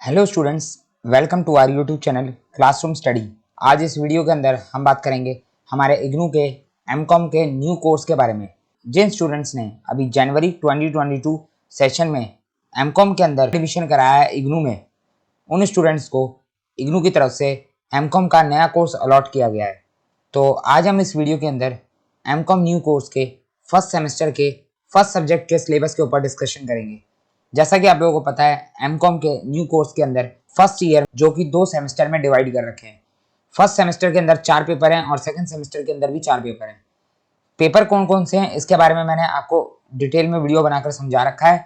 Hello students, welcome to our YouTube channel classroom study. आज इस video के अंदर हम बात करेंगे हमारे इग्नू के एमकॉम के न्यू कोर्स के बारे में। जिन स्टूडेंट्स ने अभी जनवरी 2022 सेशन में एमकॉम के अंदर एडमिशन कराया है इग्नू में, उन स्टूडेंट्स को इग्नू की तरफ से एमकॉम का नया कोर्स अलॉट किया गया है। तो आज हम इस वीडियो के अंदर एमकॉम न्यू कोर्स के फर्स्ट सेमेस्टर के फर्स्ट सब्जेक्ट के सिलेबस के ऊपर डिस्कशन करेंगे। जैसा कि आप लोगों को पता है, एमकॉम के न्यू कोर्स के अंदर फर्स्ट ईयर जो कि 2 सेमेस्टर में डिवाइड कर रखे हैं। फर्स्ट सेमेस्टर के अंदर 4 पेपर हैं और सेकंड सेमेस्टर के अंदर भी 4 पेपर हैं। पेपर कौन कौन से हैं इसके बारे में मैंने आपको डिटेल में वीडियो बनाकर समझा रखा है,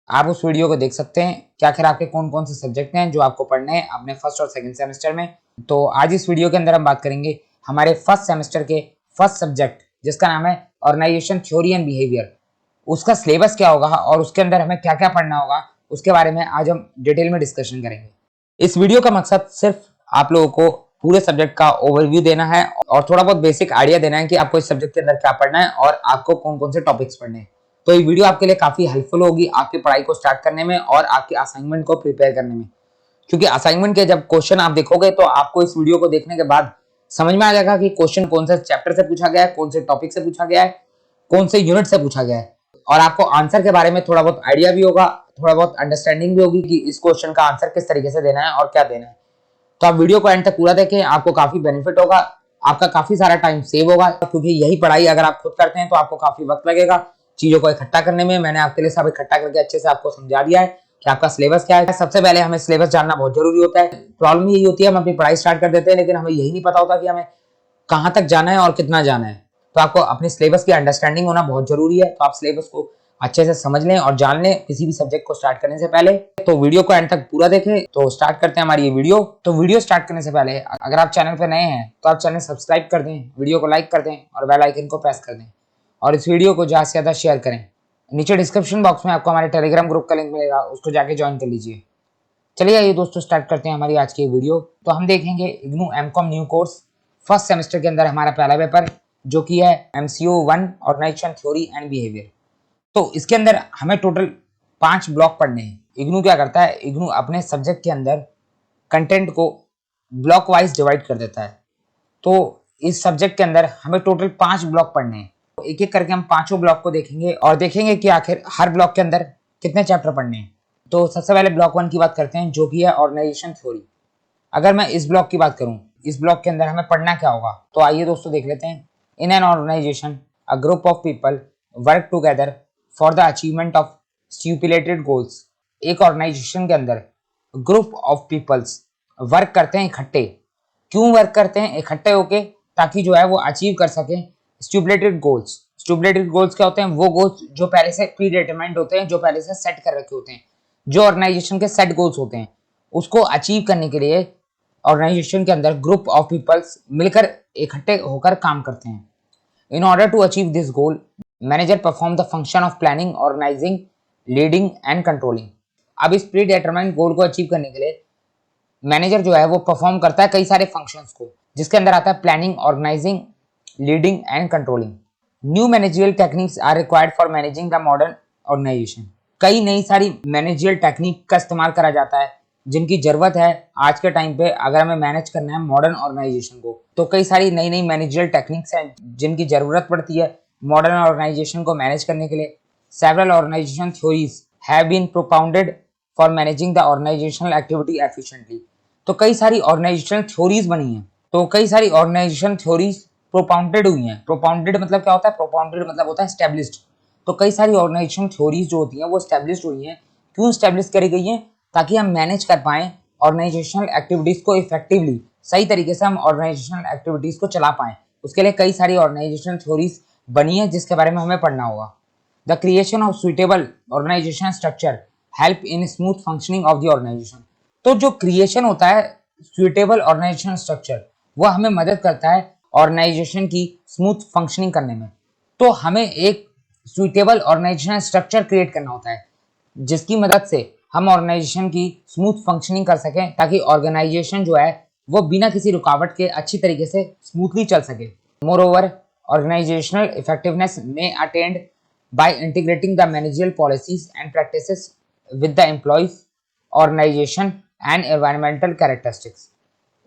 आप उस वीडियो को देख सकते हैं कि आखिर आपके कौन कौन से सब्जेक्ट हैं जो आपको पढ़ने हैं अपने फर्स्ट और सेकंड सेमेस्टर में। तो आज इस वीडियो के अंदर हम बात करेंगे हमारे फर्स्ट सेमेस्टर के फर्स्ट सब्जेक्ट जिसका नाम है ऑर्गेनाइजेशन थ्योरी एंड बिहेवियर, उसका सिलेबस क्या होगा और उसके अंदर हमें क्या क्या पढ़ना होगा उसके बारे में आज हम डिटेल में डिस्कशन करेंगे। इस वीडियो का मकसद सिर्फ आप लोगों को पूरे सब्जेक्ट का ओवरव्यू देना है और थोड़ा बहुत बेसिक आइडिया देना है कि आपको इस सब्जेक्ट के अंदर क्या पढ़ना है और आपको कौन कौन से टॉपिक्स पढ़ने हैं। तो ये वीडियो आपके लिए काफी हेल्पफुल होगी आपकी पढ़ाई को स्टार्ट करने में और आपके असाइनमेंट को प्रिपेयर करने में, क्योंकि असाइनमेंट के जब क्वेश्चन आप देखोगे तो आपको इस वीडियो को देखने के बाद समझ में आ जाएगा कि क्वेश्चन कौन से चैप्टर से पूछा गया है, कौन से टॉपिक से पूछा गया है, कौन से यूनिट से पूछा गया है, और आपको आंसर के बारे में थोड़ा बहुत आइडिया भी होगा, थोड़ा बहुत अंडरस्टैंडिंग भी होगी कि इस क्वेश्चन का आंसर किस तरीके से देना है और क्या देना है। तो आप वीडियो को एंड तक पूरा देखें, आपको काफी बेनिफिट होगा, आपका काफी सारा टाइम सेव होगा, क्योंकि यही पढ़ाई अगर आप खुद करते हैं तो आपको काफी वक्त लगेगा चीजों को इकट्ठा करने में। मैंने आपके लिए सब इकट्ठा करके अच्छे से आपको समझा दिया है कि आपका सिलेबस क्या है। सबसे पहले हमें सिलेबस जानना बहुत जरूरी होता है। प्रॉब्लम यही होती है हम अपनी पढ़ाई स्टार्ट कर देते हैं लेकिन हमें यही नहीं पता होता कि हमें कहाँ तक जाना है और कितना जाना है। तो आपको अपने सिलेबस की अंडरस्टैंडिंग होना बहुत जरूरी है। तो आप सिलेबस को अच्छे से समझ लें और जान लें किसी भी सब्जेक्ट को स्टार्ट करने से पहले। तो वीडियो को एंड तक पूरा देखें। तो स्टार्ट करते हैं हमारी ये वीडियो। तो वीडियो स्टार्ट करने से पहले अगर आप चैनल पर नए हैं तो आप चैनल सब्सक्राइब कर दें, वीडियो को लाइक कर दें और बेल आइकन को प्रेस कर दें और इस वीडियो को ज्यादा से ज्यादा शेयर करें। नीचे डिस्क्रिप्शन बॉक्स में आपको हमारे टेलीग्राम ग्रुप का लिंक मिलेगा, उसको जाके ज्वाइन कर लीजिए। चलिए आइए दोस्तों स्टार्ट करते हैं हमारी आज की वीडियो। तो हम देखेंगे IGNOU MCom new course first semester के अंदर हमारा पहला पेपर जो कि है MCO 1 organisation theory and behaviour. तो इसके अंदर हमें टोटल 5 ब्लॉक पढ़ने हैं। इग्नू क्या करता है, इग्नू अपने सब्जेक्ट के अंदर कंटेंट को ब्लॉक वाइज डिवाइड कर देता है। तो इस सब्जेक्ट के अंदर हमें टोटल 5 ब्लॉक पढ़ने हैं। तो एक एक करके हम पांचों ब्लॉक को देखेंगे और देखेंगे कि आखिर हर ब्लॉक के अंदर कितने चैप्टर पढ़ने हैं। तो सबसे पहले ब्लॉक 1 की बात करते हैं जो कि है ऑर्गेनाइजेशन थ्योरी। अगर मैं इस ब्लॉक की बात करूं, इस ब्लॉक के अंदर हमें पढ़ना क्या होगा, तो आइए दोस्तों देख लेते हैं। In an organisation a group of people work together for the achievement of stipulated goals. एक ऑर्गेनाइजेशन के अंदर ग्रुप ऑफ पीपल्स वर्क करते हैं इकट्ठे। क्यों वर्क करते हैं इकट्ठे होके, ताकि जो है वो अचीव कर सकें स्टिपुलेटेड गोल्स। स्टिपुलेटेड गोल्स क्या होते हैं, वो गोल्स जो पहले से प्री डिटरमाइंड होते हैं, जो पहले से सेट कर रखे होते हैं, जो ऑर्गेनाइजेशन के सेट गोल्स होते हैं, उसको अचीव करने के लिए ऑर्गेनाइजेशन के अंदर ग्रुप ऑफ पीपल्स मिलकर इकट्ठे होकर काम करते हैं। In order to achieve this goal manager perform the function of planning, organising, leading and controlling. अब इस प्री डिटरमाइंड गोल को अचीव करने के लिए मैनेजर जो है वो परफॉर्म करता है कई सारे फंक्शंस को, जिसके अंदर आता है planning, organising, leading and controlling. New managerial techniques are required for managing the modern organisation. कई नई सारी मैनेजरियल टेक्निक का इस्तेमाल करा जाता है जिनकी जरूरत है आज के टाइम पे। अगर हमें मैनेज करना है मॉडर्न ऑर्गेनाइजेशन को तो कई सारी नई नई मैनेजरियल टेक्निक्स हैं जिनकी जरूरत पड़ती है मॉडर्न ऑर्गेनाइजेशन को मैनेज करने के लिए। Several organisation theories have been propounded for managing the organisational activity efficiently. तो कई सारी ऑर्गेनाइजेशनल थ्योरीज बनी हैं। तो कई सारी ऑर्गेनाइजेशन थ्योरीज प्रोपाउंडेड हुई हैं। प्रोपाउंडेड मतलब क्या होता है, प्रोपाउंडेड मतलब होता है एस्टेब्लिश्ड। तो कई सारी ऑर्गेनाइजेशन थ्योरीज जो होती हैं वो एस्टेब्लिश्ड हुई हैं। क्यों एस्टेब्लिश करी गई हैं, ताकि हम मैनेज कर पाएं ऑर्गेनाइजेशनल एक्टिविटीज को इफेक्टिवली, सही तरीके से हम ऑर्गेनाइजेशनल एक्टिविटीज को चला पाएं। उसके लिए कई सारी ऑर्गेनाइजेशनल थ्योरीज बनी है जिसके बारे में हमें पढ़ना होगा। The creation of suitable organisation structure help in smooth functioning of the organisation. तो जो क्रिएशन होता है सुइटेबल ऑर्गेनाइजेशन स्ट्रक्चर, वो हमें मदद करता है ऑर्गेनाइजेशन की स्मूथ फंक्शनिंग करने में। तो हमें एक सुइटेबल ऑर्गेनाइजेशन स्ट्रक्चर क्रिएट करना होता है जिसकी मदद से हम ऑर्गेनाइजेशन की स्मूथ फंक्शनिंग कर सकें, ताकि ऑर्गेनाइजेशन जो है वो बिना किसी रुकावट के अच्छी तरीके से स्मूथली चल सके। Moreover organisational effectiveness may attend by integrating the managerial policies and practices with the employees. Organisation and environmental characteristics.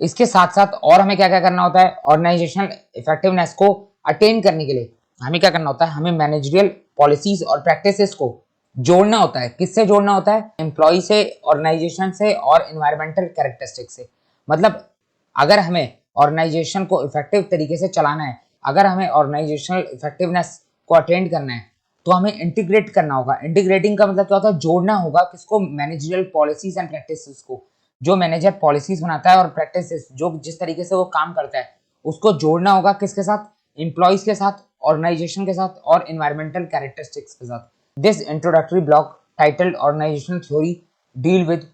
इसके साथ साथ और हमें क्या क्या करना होता है, ऑर्गेनाइजेशनल इफेक्टिवनेस को अटेन करने के लिए हमें क्या करना होता है, हमें मैनेजरियल पॉलिसीज और प्रैक्टिसेस को जोड़ना होता है। किससे जोड़ना होता है, एम्प्लॉय से, ऑर्गेनाइजेशन से और एनवायरमेंटल कैरेक्टरिस्टिक से। मतलब अगर हमें ऑर्गेनाइजेशन को इफेक्टिव तरीके से चलाना है, अगर हमें ऑर्गेनाइजेशनल इफेक्टिवनेस को अटेंड करना है, तो हमें इंटीग्रेट करना होगा। इंटीग्रेटिंग का मतलब क्या होता है, जोड़ना होगा किसको, मैनेजरियल पॉलिसीज एंड प्रैक्टिसेस को। जो मैनेजर पॉलिसीज बनाता है और प्रैक्टिसेस जो जिस तरीके से वो काम करता है, उसको जोड़ना होगा किसके साथ, एम्प्लॉयज के साथ, ऑर्गेनाइजेशन के साथ और एनवायरमेंटल कैरेक्टरिस्टिक्स के साथ। This introductory block titled organisational theory deal with,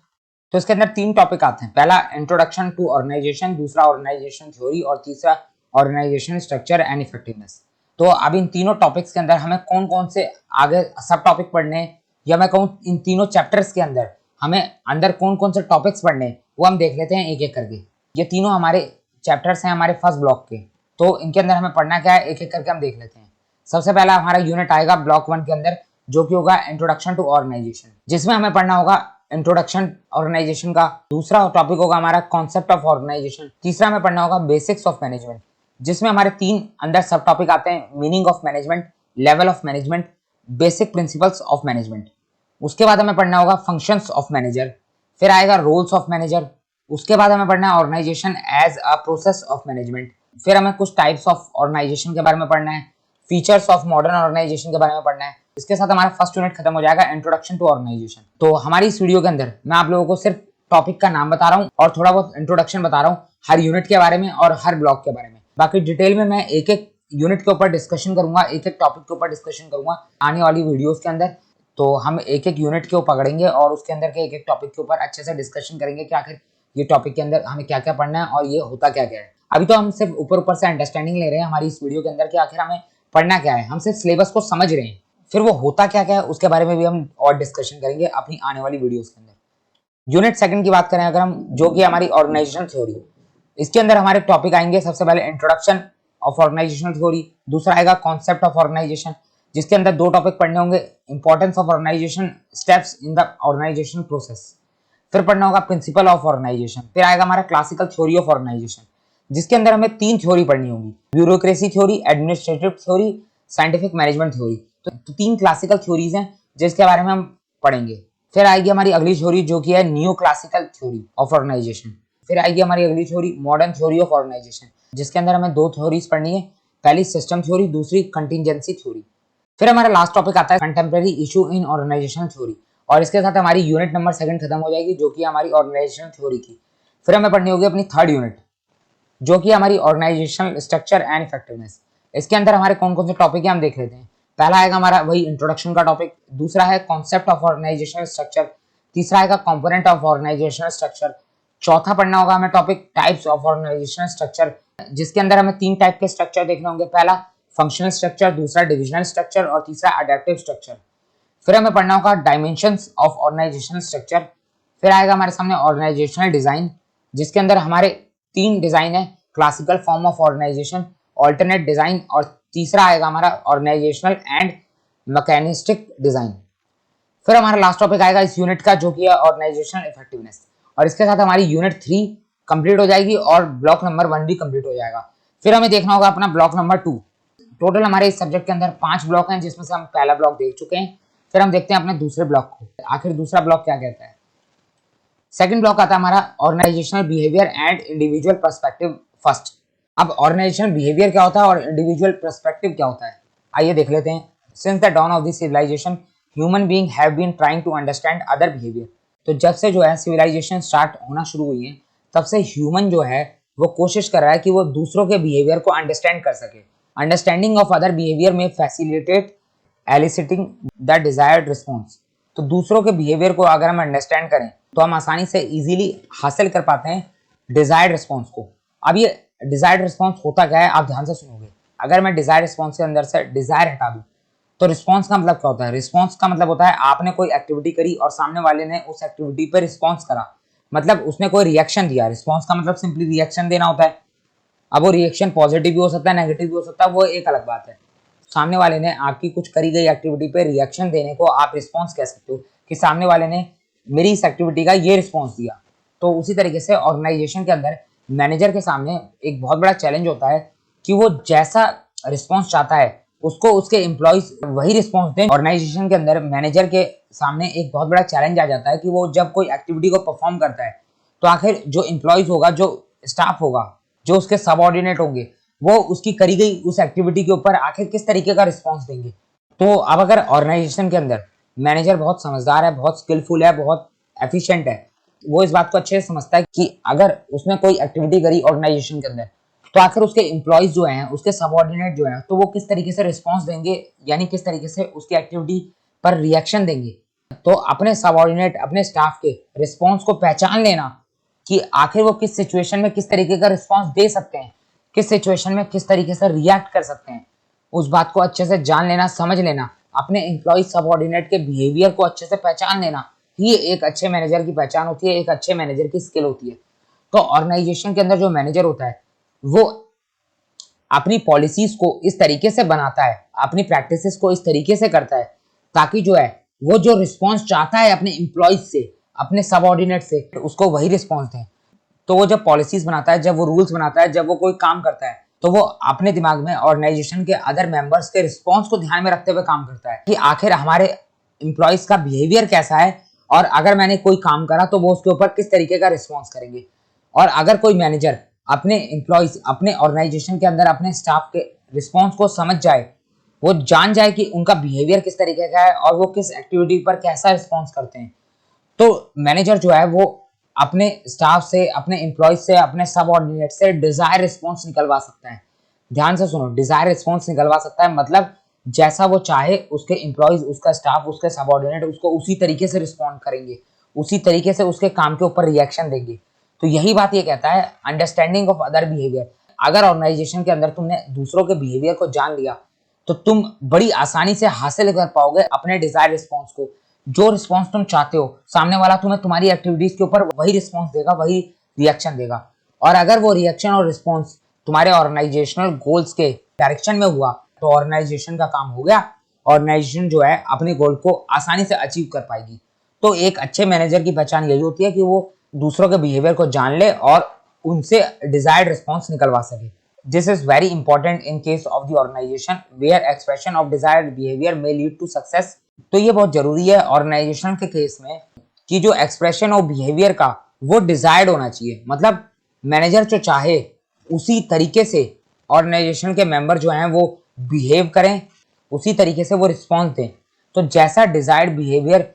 तो इसके अंदर 3 टॉपिक आते हैं। पहला इंट्रोडक्शन टू ऑर्गेनाइजेशन, दूसरा ऑर्गेनाइजेशन थ्योरी और तीसरा ऑर्गेनाइजेशन स्ट्रक्चर एंड इफेक्टिवनेस। तो अब इन तीनों टॉपिक्स के अंदर हमें कौन कौन से आगे सब टॉपिक पढ़ने हैं, या मैं कहूँ इन तीनों चैप्टर्स के अंदर हमें अंदर कौन कौन से टॉपिक्स पढ़ने हैं, वो हम देख लेते हैं एक एक करके। ये तीनों हमारे चैप्टर्स हैं हमारे फर्स्ट ब्लॉक के, तो इनके अंदर हमें पढ़ना क्या है एक एक करके हम देख लेते हैं। सबसे पहला हमारा यूनिट आएगा ब्लॉक 1 के अंदर, जो कि होगा इंट्रोडक्शन टू ऑर्गेनाइजेशन, जिसमें हमें पढ़ना होगा इंट्रोडक्शन ऑर्गेनाइजेशन का। दूसरा टॉपिक होगा हमारा कॉन्सेप्ट ऑफ ऑर्गेनाइजेशन। तीसरा हमें पढ़ना होगा बेसिक्स ऑफ मैनेजमेंट, जिसमें हमारे 3 अंदर सब टॉपिक आते हैं, meaning of management, level of management, basic principles of management. उसके बाद हमें पढ़ना होगा फंक्शंस ऑफ मैनेजर, फिर आएगा रोल्स ऑफ मैनेजर। उसके बाद हमें पढ़ना है organisation as a process of management. फिर हमें कुछ टाइप्स ऑफ ऑर्गेनाइजेशन के बारे में पढ़ना है, फीचर्स ऑफ मॉडर्न ऑर्गेनाइजेशन के बारे में पढ़ना है। इसके साथ हमारा फर्स्ट यूनिट खत्म हो जाएगा, इंट्रोडक्शन टू ऑर्गेनाइजेशन। तो हमारी इस वीडियो के अंदर मैं आप लोगों को सिर्फ टॉपिक का नाम बता रहा हूँ और थोड़ा बहुत इंट्रोडक्शन बता रहा हूँ हर यूनिट के बारे में और हर ब्लॉक के बारे में। बाकी डिटेल में मैं एक एक यूनिट के ऊपर डिस्कशन करूंगा, एक एक टॉपिक के ऊपर डिस्कशन करूंगा आने वाली वीडियोस के अंदर। तो हम एक एक यूनिट के ऊपर पकड़ेंगे और उसके अंदर के एक एक टॉपिक के ऊपर अच्छे से डिस्कशन करेंगे कि आखिर ये टॉपिक के अंदर हमें क्या क्या पढ़ना है और ये होता क्या क्या है। अभी तो हम सिर्फ ऊपर ऊपर से अंडरस्टैंडिंग ले रहे हैं हमारी इस वीडियो के अंदर कि आखिर हमें पढ़ना क्या है, हम सिर्फ सिलेबस को समझ रहे हैं, फिर वो होता क्या क्या है उसके बारे में भी हम और डिस्कशन करेंगे अपनी आने वाली वीडियोस के अंदर। यूनिट 2 की बात करें अगर हम, जो कि हमारी ऑर्गेनाइजेशन थ्योरी, इसके अंदर हमारे टॉपिक आएंगे सबसे पहले इंट्रोडक्शन ऑफ ऑर्गेनाइजेशनल थ्योरी, दूसरा आएगा कॉन्सेप्ट ऑफ ऑर्गेनाइजेशन, जिसके अंदर 2 टॉपिक पढ़ने होंगे, importance of organisation, steps in the organisation process. फिर पढ़ना होगा प्रिंसिपल ऑफ ऑर्गेनाइजेशन। फिर आएगा हमारा क्लासिकल थ्योरी ऑफ ऑर्गेनाइजेशन, जिसके अंदर हमें 3 थ्योरी पढ़नी होगी, bureaucracy theory, administrative theory, scientific management theory. तो 3 क्लासिकल थ्योरीज हैं जिसके बारे में हम पढ़ेंगे। फिर आएगी हमारी अगली थ्योरी जो कि है new classical theory of organisation. फिर आएगी हमारी अगली theory modern theory of organisation, जिसके अंदर हमें 2 थ्योरीज पढ़नी है, पहली सिस्टम थ्योरी, दूसरी कंटिजेंसी थ्योरी। फिर हमारा लास्ट टॉपिक आता है contemporary issue in organisation theory, और इसके साथ हमारी यूनिट नंबर 2 खत्म हो जाएगी जो कि हमारी ऑर्गेनाइजेशन थ्योरी की। फिर हमें पढ़नी होगी अपनी 3rd यूनिट जो कि हमारी ऑर्गेनाइजेशनल स्ट्रक्चर एंड इफेक्टिवनेस। इसके अंदर हमारे कौन कौन से टॉपिक है हम देख लेते हैं। पहला आएगा हमारा वही इंट्रोडक्शन का टॉपिक, दूसरा है कॉन्सेप्ट ऑफ ऑर्गेनाइजेशनल स्ट्रक्चर, तीसरा आएगा कंपोनेंट ऑफ ऑर्गेनाइजेशनल स्ट्रक्चर, चौथा पढ़ना होगा हमें topic types of organisational structure, जिसके अंदर हमें 3 टाइप के स्ट्रक्चर देखने होंगे, पहला फंक्शनल स्ट्रक्चर, दूसरा डिविजनल स्ट्रक्चर और तीसरा अडैप्टिव स्ट्रक्चर। फिर हमें पढ़ना होगा डायमेंशंस ऑफ ऑर्गेनाइजेशनल स्ट्रक्चर। फिर आएगा हमारे सामने ऑर्गेनाइजेशनल डिजाइन, जिसके अंदर हमारे 3 डिजाइन है, classical form of organisation, alternate design और तीसरा आएगा हमारा ऑर्गेनाइजेशनल एंड मैकेनिस्टिक डिजाइन। फिर हमारा लास्ट टॉपिक आएगा इस यूनिट का जो कि है ऑर्गेनाइजेशनल इफेक्टिवनेस, और इसके साथ हमारी यूनिट 3 कंप्लीट हो जाएगी और ब्लॉक नंबर 1 भी कंप्लीट हो जाएगा। फिर हमें देखना होगा अपना ब्लॉक नंबर 2। टोटल हमारे इस सब्जेक्ट के अंदर 5 ब्लॉक हैं, जिसमें से हम पहला ब्लॉक देख चुके हैं। फिर हम देखते हैं अपने दूसरे ब्लॉक को, आखिर दूसरा ब्लॉक क्या कहता है। सेकंड ब्लॉक आता है हमारा organisational behaviour and individual perspective first. अब ऑर्गेनाइजेशनल बिहेवियर क्या होता है और इंडिविजुअल पर्सपेक्टिव क्या होता है, आइए देख लेते हैं। Since the dawn of the civilisation human being have been trying to understand other behaviour. तो जब से जो है सिविलाइजेशन स्टार्ट होना शुरू हुई है, तब से ह्यूमन जो है वो कोशिश कर रहा है कि वो दूसरों के बिहेवियर को अंडरस्टैंड कर सके। अंडरस्टैंडिंग ऑफ अदर बिहेवियर में फैसिलिटेट एलिसिटिंग द डिजायर्ड रिस्पॉन्स। तो दूसरों के बिहेवियर को अगर हम अंडरस्टैंड करें तो हम आसानी से इजीली हासिल कर पाते हैं डिजायर्ड रिस्पॉन्स को। अब ये डिजायर्ड रिस्पॉन्स होता क्या है, आप ध्यान से सुनोगे। अगर मैं डिजायर्ड रिस्पॉन्स के अंदर से डिजायर हटा दूं तो रिस्पॉन्स का मतलब क्या होता है, रिस्पॉन्स का मतलब होता है आपने कोई एक्टिविटी करी और सामने वाले ने उस एक्टिविटी पर रिस्पॉन्स करा, मतलब उसने कोई रिएक्शन दिया। रिस्पॉन्स का मतलब सिंपली रिएक्शन देना होता है। अब वो रिएक्शन पॉजिटिव भी हो सकता है, नेगेटिव भी हो सकता है, वो एक अलग बात है। सामने वाले ने आपकी कुछ करी गई एक्टिविटी पे रिएक्शन देने को आप रिस्पॉन्स कह सकते हो कि सामने वाले ने मेरी इस एक्टिविटी का ये रिस्पॉन्स दिया। तो उसी तरीके से ऑर्गेनाइजेशन के अंदर मैनेजर के सामने एक बहुत बड़ा चैलेंज होता है कि वो जैसा रिस्पॉन्स चाहता है उसको उसके एम्प्लॉयज वही रिस्पॉन्स दें। ऑर्गेनाइजेशन के अंदर मैनेजर के सामने एक बहुत बड़ा चैलेंज आ जाता है कि वो जब कोई एक्टिविटी को परफॉर्म करता है तो आखिर जो एम्प्लॉयज होगा, जो स्टाफ होगा, जो उसके सबऑर्डिनेट होंगे, वो उसकी करी गई उस एक्टिविटी के ऊपर आखिर किस तरीके का रिस्पॉन्स देंगे। तो अब अगर ऑर्गेनाइजेशन के अंदर मैनेजर बहुत समझदार है, बहुत स्किलफुल है, बहुत एफिशिएंट है, वो इस बात को अच्छे से समझता है कि अगर उसने कोई एक्टिविटी करी ऑर्गेनाइजेशन के अंदर तो आखिर उसके एम्प्लॉयज जो हैं, उसके सबऑर्डिनेट जो हैं, तो वो किस तरीके से रिस्पॉन्स देंगे, यानी किस तरीके से उसकी एक्टिविटी पर रिएक्शन देंगे। तो अपने सबऑर्डिनेट, अपने स्टाफ के रिस्पॉन्स को पहचान लेना कि आखिर वो किस सिचुएशन में किस तरीके का रिस्पॉन्स दे सकते हैं, किस सिचुएशन में किस तरीके से रिएक्ट कर सकते हैं, उस बात को अच्छे से जान लेना, समझ लेना, अपने एम्प्लॉय सबऑर्डिनेट के बिहेवियर को अच्छे से पहचान लेना, ये एक अच्छे मैनेजर की पहचान होती है, एक अच्छे मैनेजर की स्किल होती है। तो ऑर्गेनाइजेशन के अंदर जो मैनेजर होता है वो अपनी पॉलिसीज को इस तरीके से बनाता है, अपनी प्रैक्टिसेस को इस तरीके से करता है ताकि जो है वो जो रिस्पॉन्स चाहता है अपने एम्प्लॉयज से, अपने सबऑर्डिनेट से, उसको वही रिस्पॉन्स दें। तो वो जब पॉलिसीज बनाता है, जब वो रूल्स बनाता है, जब वो कोई काम करता है, तो वो अपने दिमाग में ऑर्गेनाइजेशन के अदर मेंबर्स के रिस्पॉन्स को ध्यान में रखते हुए काम करता है कि आखिर हमारे एम्प्लॉयज का बिहेवियर कैसा है और अगर मैंने कोई काम करा तो वो उसके ऊपर किस तरीके का रिस्पॉन्स करेंगे। और अगर कोई मैनेजर अपने एम्प्लॉयज, अपने ऑर्गेनाइजेशन के अंदर अपने स्टाफ के रिस्पॉन्स को समझ जाए, वो जान जाए कि उनका बिहेवियर किस तरीके का है और वो किस एक्टिविटी पर कैसा रिस्पॉन्स करते हैं, तो मैनेजर जो है वो अपने स्टाफ से, अपने एम्प्लॉयज से, अपने सबऑर्डिनेट से डिजायर रिस्पॉन्स निकलवा सकता है। ध्यान से सुनो, डिजायर रिस्पॉन्स निकलवा सकता है मतलब जैसा वो चाहे उसके एम्प्लॉयज, उसका स्टाफ, उसके सबऑर्डिनेट उसको उसी तरीके से रिस्पॉन्ड करेंगे, उसी तरीके से उसके काम के ऊपर रिएक्शन देंगे। तो यही बात ये कहता है, अंडरस्टैंडिंग ऑफ अदर बिहेवियर। अगर ऑर्गेनाइजेशन के अंदर तुमने दूसरों के बिहेवियर को जान लिया तो तुम बड़ी आसानी से हासिल कर पाओगे अपने डिजायर रिस्पॉन्स को। जो रिस्पॉन्स तुम चाहते हो, सामने वाला तुम्हें तुम्हारी एक्टिविटीज के ऊपर वही रिस्पॉन्स देगा, वही रिएक्शन देगा। और अगर वो रिएक्शन और रिस्पॉन्स तुम्हारे ऑर्गेनाइजेशनल गोल्स के डायरेक्शन में हुआ तो ऑर्गेनाइजेशन का काम हो गया। ऑर्गेनाइजेशन जो है अपने गोल को आसानी से अचीव कर पाएगी। तो एक अच्छे मैनेजर की पहचान यही होती है कि वो दूसरों के बिहेवियर को जान ले और उनसे डिजायर्ड रिस्पॉन्स निकलवा सके। This is very important in case of the organisation where expression of desired behaviour may lead to success. तो ये बहुत जरूरी है ऑर्गेनाइजेशन के केस में कि जो एक्सप्रेशन ऑफ बिहेवियर का वो डिजायर्ड होना चाहिए, मतलब मैनेजर जो चाहे उसी तरीके से ऑर्गेनाइजेशन के मेंबर जो हैं वो बिहेव करें, उसी तरीके से वो रिस्पॉन्स दें। तो जैसा डिजायर्ड बिहेवियर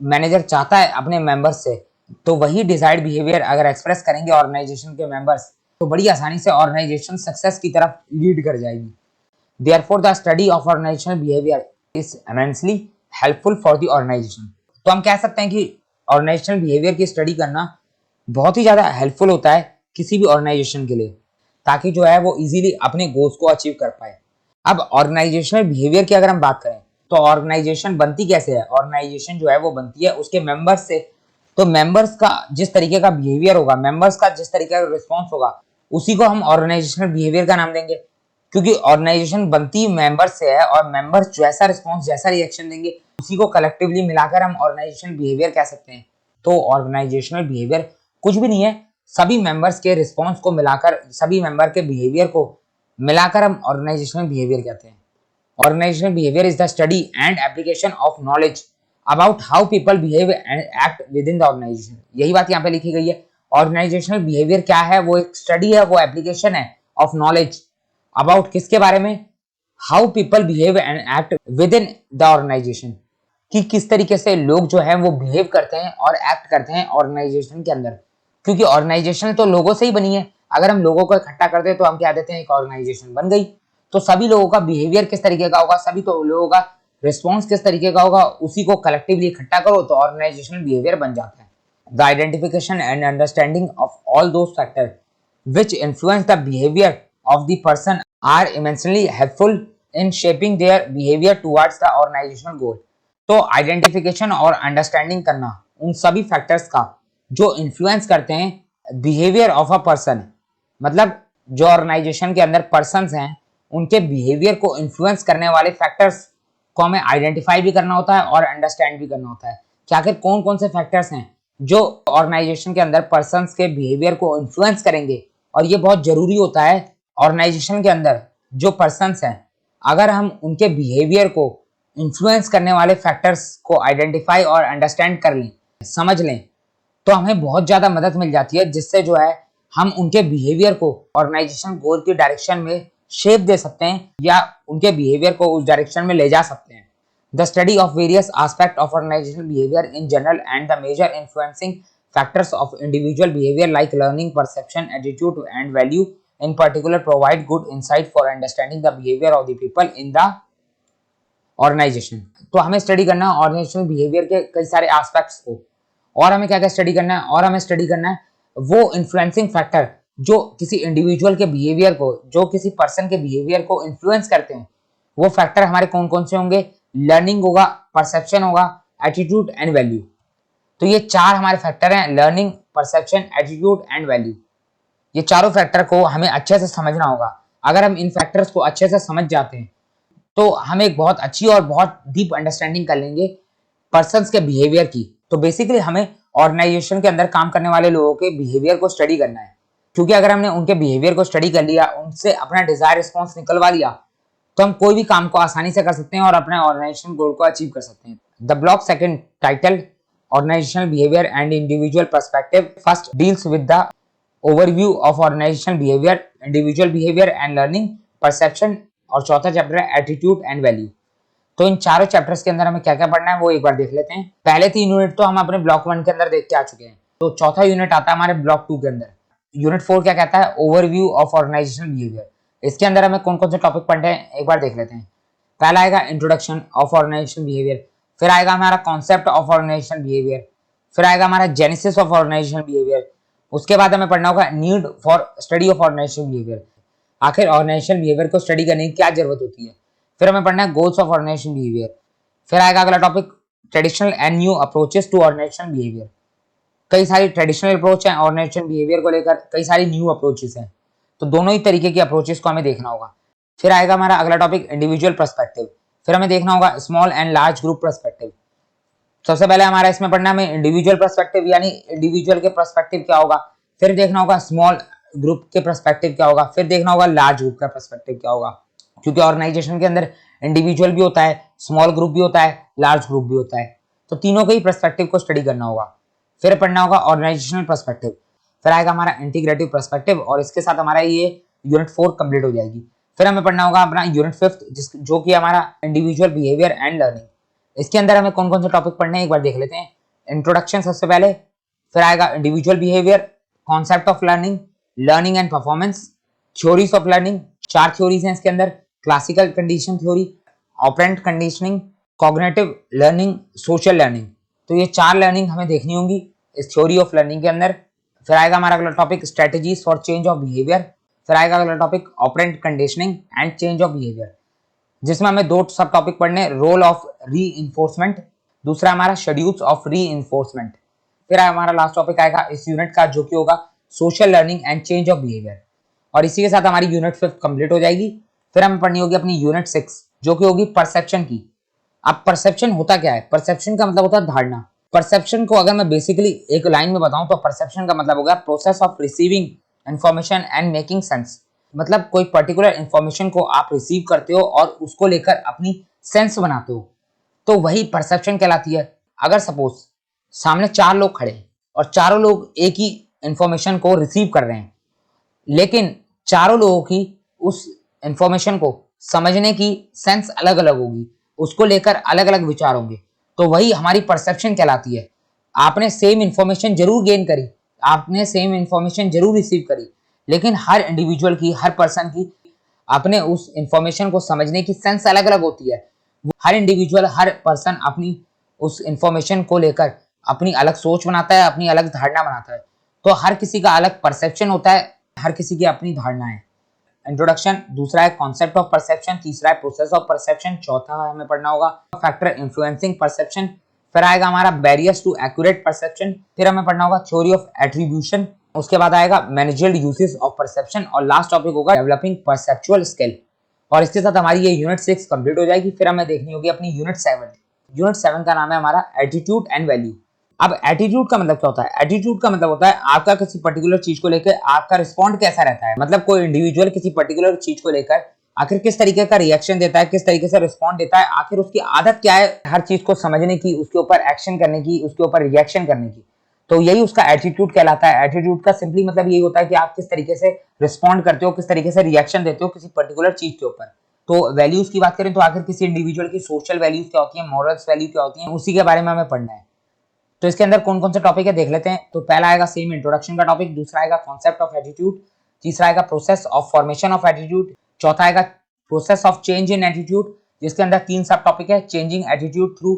मैनेजर चाहता है अपने मेंबर्स से, तो वही डिजायर्ड बिहेवियर अगर एक्सप्रेस करेंगे ऑर्गेनाइजेशन के मेंबर्स तो बड़ी आसानी से ऑर्गेनाइजेशन सक्सेस की तरफ लीड कर जाएगी। Therefore, the study of organizational behavior is immensely helpful for the organization। तो हम कह सकते हैं कि ऑर्गेनाइजेशनल बिहेवियर की स्टडी करना बहुत ही ज्यादा हेल्पफुल होता है किसी भी ऑर्गेनाइजेशन के लिए, ताकि जो है वो इजीली अपने गोल्स को अचीव कर पाए। अब ऑर्गेनाइजेशनल बिहेवियर की अगर हम बात करें तो ऑर्गेनाइजेशन बनती कैसे है? ऑर्गेनाइजेशन जो है वो बनती है उसके मेंबर्स से। तो मेंबर्स का जिस तरीके का बिहेवियर होगा, मेंबर्स का जिस तरीके का रिस्पॉन्स होगा, उसी को हम ऑर्गेनाइजेशनल बिहेवियर का नाम देंगे, क्योंकि ऑर्गेनाइजेशन बनती मेंबर्स से है और मेंबर्स जैसा रिस्पॉन्स, जैसा रिएक्शन देंगे, उसी को कलेक्टिवली मिलाकर हम ऑर्गेनाइजेशनल बिहेवियर कह सकते हैं। तो ऑर्गेनाइजेशनल बिहेवियर कुछ भी नहीं है, सभी मेंबर्स के रिस्पॉन्स को मिलाकर, सभी मेंबर के बिहेवियर को मिलाकर हम ऑर्गेनाइजेशनल बिहेवियर कहते हैं। Organisational behaviour is the study and application of knowledge about how people behave and act within the organisation. यही बात यहाँ पे लिखी गई है। ऑर्गेनाइजेशनल बिहेवियर क्या है? वो एक स्टडी है, वो एप्लीकेशन है ऑफ नॉलेज अबाउट किसके बारे में? How people behave and act within the organisation, कि किस तरीके से लोग जो है वो बिहेव करते हैं और एक्ट करते हैं ऑर्गेनाइजेशन के अंदर। क्योंकि ऑर्गेनाइजेशन तो लोगों से ही बनी है। अगर हम लोगों को इकट्ठा करते हैं तो हम क्या देते हैं, एक ऑर्गेनाइजेशन बन गई। तो सभी लोगों का बिहेवियर किस तरीके का होगा, सभी तो लोगों का रिस्पॉन्स किस तरीके का होगा, उसी को कलेक्टिवली इकट्ठा करो तो ऑर्गेनाइजेशनल बिहेवियर बन जाता है। The identification and understanding of all those factor which influence the behaviour of the person are immensely helpful in shaping their behavior towards the organizational goal। तो आइडेंटिफिकेशन और अंडरस्टैंडिंग करना उन सभी फैक्टर्स का जो इन्फ्लुएंस करते हैं बिहेवियर ऑफ अ पर्सन, मतलब जो ऑर्गेनाइजेशन के अंदर पर्सन्स हैं उनके बिहेवियर को इन्फ्लुएंस करने वाले फैक्टर्स को हमें आइडेंटिफाई भी करना होता है और अंडरस्टैंड भी करना होता है कि आखिर कौन कौन से फैक्टर्स हैं जो ऑर्गेनाइजेशन के अंदर पर्सन्स के बिहेवियर को इन्फ्लुएंस करेंगे। और ये बहुत जरूरी होता है ऑर्गेनाइजेशन के अंदर जो पर्सन्स हैं, अगर हम उनके बिहेवियर को इन्फ्लुएंस करने वाले फैक्टर्स को आइडेंटिफाई और अंडरस्टैंड कर लें, समझ लें, तो हमें बहुत ज्यादा मदद मिल जाती है, जिससे जो है हम उनके बिहेवियर को ऑर्गेनाइजेशन गोल की डायरेक्शन में शेप दे सकते हैं या उनके बिहेवियर को उस डायरेक्शन में ले जा सकते हैं। The study of various aspect of organisational behaviour in general and the major influencing factors of individual behaviour like learning, perception, attitude and value in particular provide good insight for understanding the behavior of the people in the organization। तो हमें study करना है organisational behaviour के कई सारे aspects को। और हमें क्या क्या स्टडी करना है, और हमें स्टडी करना है वो इन्फ्लुएंसिंग फैक्टर जो किसी इंडिविजुअल के बिहेवियर को, जो किसी पर्सन के बिहेवियर को इन्फ्लुएंस करते हैं। वो फैक्टर हमारे कौन कौन से होंगे? लर्निंग होगा, परसेप्शन होगा, एटीट्यूड एंड वैल्यू। तो ये चार हमारे फैक्टर हैं, learning, perception, attitude and value. ये चारों फैक्टर को हमें अच्छे से समझना होगा। अगर हम इन फैक्टर्स को अच्छे से समझ जाते हैं तो हम एक बहुत अच्छी और बहुत डीप अंडरस्टैंडिंग कर लेंगे पर्सन्स के बिहेवियर की। तो बेसिकली हमें ऑर्गेनाइजेशन के अंदर काम करने वाले लोगों के बिहेवियर को स्टडी करना है, क्योंकि अगर हमने उनके बिहेवियर को स्टडी कर लिया, उनसे अपना डिजायर रिस्पॉन्स निकलवा लिया, तो हम कोई भी काम को आसानी से कर सकते हैं और अपने ऑर्गेनाइजेशन गोल को अचीव कर सकते हैं। The block second title organisational behaviour and individual perspective first deals with the overview of organisational behaviour, individual behaviour and learning, perception, और चौथा चैप्टर है एटीट्यूड एंड वैल्यू। तो इन चारों चैप्टर्स के अंदर हमें क्या क्या पढ़ना है वो एक बार देख लेते हैं। पहले 3 यूनिट तो हम अपने ब्लॉक 1 के अंदर देख के आ चुके हैं, तो चौथा यूनिट आता है हमारे ब्लॉक 2 के अंदर। यूनिट 4 क्या कहता है? Overview of organisational behaviour. इसके अंदर हमें कौन कौन से टॉपिक पढ़ने हैं एक बार देख लेते हैं। पहला आएगा इंट्रोडक्शन ऑफ ऑर्गेनाइजेशनल बिहेवियर, फिर आएगा हमारा कॉन्सेप्ट ऑफ ऑर्गेनाइजेशनल बिहेवियर, फिर आएगा हमारा जेनेसिस ऑफ ऑर्गेनाइजेशनल बिहेवियर। उसके बाद हमें पढ़ना होगा need for study of organisational behaviour, आखिर ऑर्गेनाइजेशनल बिहेवियर को स्टडी करने की क्या जरूरत होती है। फिर हमें पढ़ना है गोल्स ऑफ ऑर्गेनाइजेशनल बिहेवियर। फिर आएगा अगला topic traditional and new approaches to organisational behaviour. कई सारी ट्रेडिशनल अप्रोच है ऑर्गेनाइजेशनल बिहेवियर को लेकर, कई सारी न्यू अप्रोचेस हैं, तो दोनों ही तरीके की अप्रोचेस को हमें देखना होगा। फिर आएगा हमारा अगला टॉपिक इंडिविजुअल पर्सपेक्टिव। फिर हमें देखना होगा small and large group perspective. सबसे पहले हमारा इसमें पढ़ना है हमें इंडिविजुअल पर्सपेक्टिव, यानी इंडिविजुअल के पर्सपेक्टिव क्या होगा। फिर देखना होगा स्मॉल ग्रुप के पर्सपेक्टिव क्या होगा, फिर देखना होगा लार्ज ग्रुप का पर्सपेक्टिव क्या होगा, क्योंकि ऑर्गेनाइजेशन के अंदर इंडिविजुअल भी होता है, स्मॉल ग्रुप भी होता है, लार्ज ग्रुप भी होता है, तो तीनों के ही पर्सपेक्टिव को स्टडी करना होगा। फिर पढ़ना होगा ऑर्गेनाइजेशनल पर्सपेक्टिव, फिर आएगा हमारा इंटीग्रेटिव पर्सपेक्टिव, और इसके साथ हमारा ये यूनिट 4 कंप्लीट हो जाएगी। फिर हमें पढ़ना होगा अपना यूनिट 5 जो कि हमारा इंडिविजुअल बिहेवियर एंड लर्निंग। इसके अंदर हमें कौन कौन से टॉपिक पढ़ने हैं एक बार देख लेते हैं। इंट्रोडक्शन सबसे पहले, फिर आएगा individual behaviour, concept of learning, learning and performance, theories of learning. 4 theories हैं इसके अंदर, classical condition theory, operant conditioning, cognitive learning, social learning. तो ये 4 लर्निंग हमें देखनी होंगी इस थ्योरी ऑफ लर्निंग के अंदर। फिर आएगा हमारा अगला topic strategies for change of behaviour. फिर आएगा अगला topic operant conditioning and change of behaviour, जिसमें हमें 2 सब टॉपिक पढ़ने, रोल ऑफ री इन्फोर्समेंट, दूसरा हमारा शेड्यूल्स ऑफ री इन्फोर्समेंट। फिर हमारा लास्ट टॉपिक आएगा इस यूनिट का जो कि होगा social learning and change of behaviour, और इसी के साथ हमारी यूनिट 5 कंप्लीट हो जाएगी। फिर हमें पढ़नी होगी अपनी यूनिट 6 जो कि होगी परसेप्शन की। अब परसेप्शन होता क्या है? परसेप्शन का मतलब होता है धारणा। परसेप्शन को अगर मैं बेसिकली एक लाइन में बताऊं तो परसेप्शन का मतलब होगा process of receiving information and making sense. मतलब कोई पर्टिकुलर इंफॉर्मेशन को आप रिसीव करते हो और उसको लेकर अपनी सेंस बनाते हो, तो वही परसेप्शन कहलाती है। अगर सपोज सामने 4 लोग खड़े और चारों लोग एक ही इंफॉर्मेशन को रिसीव कर रहे हैं, लेकिन चारों लोगों की उस इंफॉर्मेशन को समझने की सेंस अलग अलग होगी, उसको लेकर अलग अलग विचार होंगे, तो वही हमारी परसेप्शन कहलाती है। आपने सेम इंफॉर्मेशन जरूर गेन करी, आपने सेम इंफॉर्मेशन जरूर रिसीव करी, लेकिन हर इंडिविजुअल की, हर पर्सन की अपने उस इंफॉर्मेशन को समझने की सेंस अलग अलग होती है। हर इंडिविजुअल, हर पर्सन अपनी उस इंफॉर्मेशन को लेकर अपनी अलग सोच बनाता है, अपनी अलग धारणा बनाता है, तो हर किसी का अलग परसेप्शन होता है, हर किसी की अपनी धारणा है। इंट्रोडक्शन, दूसरा है कॉन्सेप्ट ऑफ परसेप्शन, तीसरा है प्रोसेस ऑफ परसेप्शन, चौथा हमें पढ़ना होगा फैक्टर इन्फ्लुएंसिंग परसेप्शन, फिर आएगा हमारा बैरियर्स टू एक्यूरेट परसेप्शन, फिर हमें पढ़ना होगा थ्योरी ऑफ एट्रीब्यूशन, उसके बाद आएगा मैनेजरियल यूसेज ऑफ परसेप्शन, और लास्ट टॉपिक होगा डेवलपिंग परसेप्चुअल स्किल। और इसके साथ हमारी ये यूनिट 6 कंप्लीट हो जाएगी। फिर हमें देखनी होगी अपनी यूनिट 7। यूनिट 7 का नाम है हमारा एटीट्यूड एंड वैल्यू। अब एटीट्यूड का मतलब क्या होता है? एटीट्यूड का मतलब होता है आपका किसी पर्टिकुलर चीज को लेकर आपका रिस्पॉन्ड कैसा रहता है। मतलब कोई इंडिविजुअल किसी पर्टिकुलर चीज को लेकर आखिर किस तरीके का रिएक्शन देता है, किस तरीके से रिस्पॉन्ड देता है, आखिर उसकी आदत क्या है हर चीज को समझने की, उसके ऊपर एक्शन करने की, उसके ऊपर रिएक्शन करने की। तो यही उसका एटीट्यूड कहलाता है। एटीट्यूड का सिंपली मतलब यही होता है कि आप किस तरीके से रिस्पॉन्ड करते हो, किस तरीके से रिएक्शन देते हो किसी पर्टिकुलर चीज के ऊपर। तो वैल्यूज की बात करें तो आखिर किसी इंडिविजुअल की सोशल वैल्यूज क्या होती है, मॉरल्स वैल्यू क्या होती है, उसी के बारे में हमें पढ़ना है। तो इसके अंदर कौन कौन से टॉपिक है देख लेते हैं। तो पहला आएगा सेम इंट्रोडक्शन का टॉपिक, दूसरा आएगा कॉन्सेप्ट ऑफ एटीट्यूड, तीसरा आएगा process of formation of attitude, चौथा आएगा process of change in attitude, जिसके अंदर 3 सब टॉपिक है। चेंजिंग एटीट्यूड थ्रू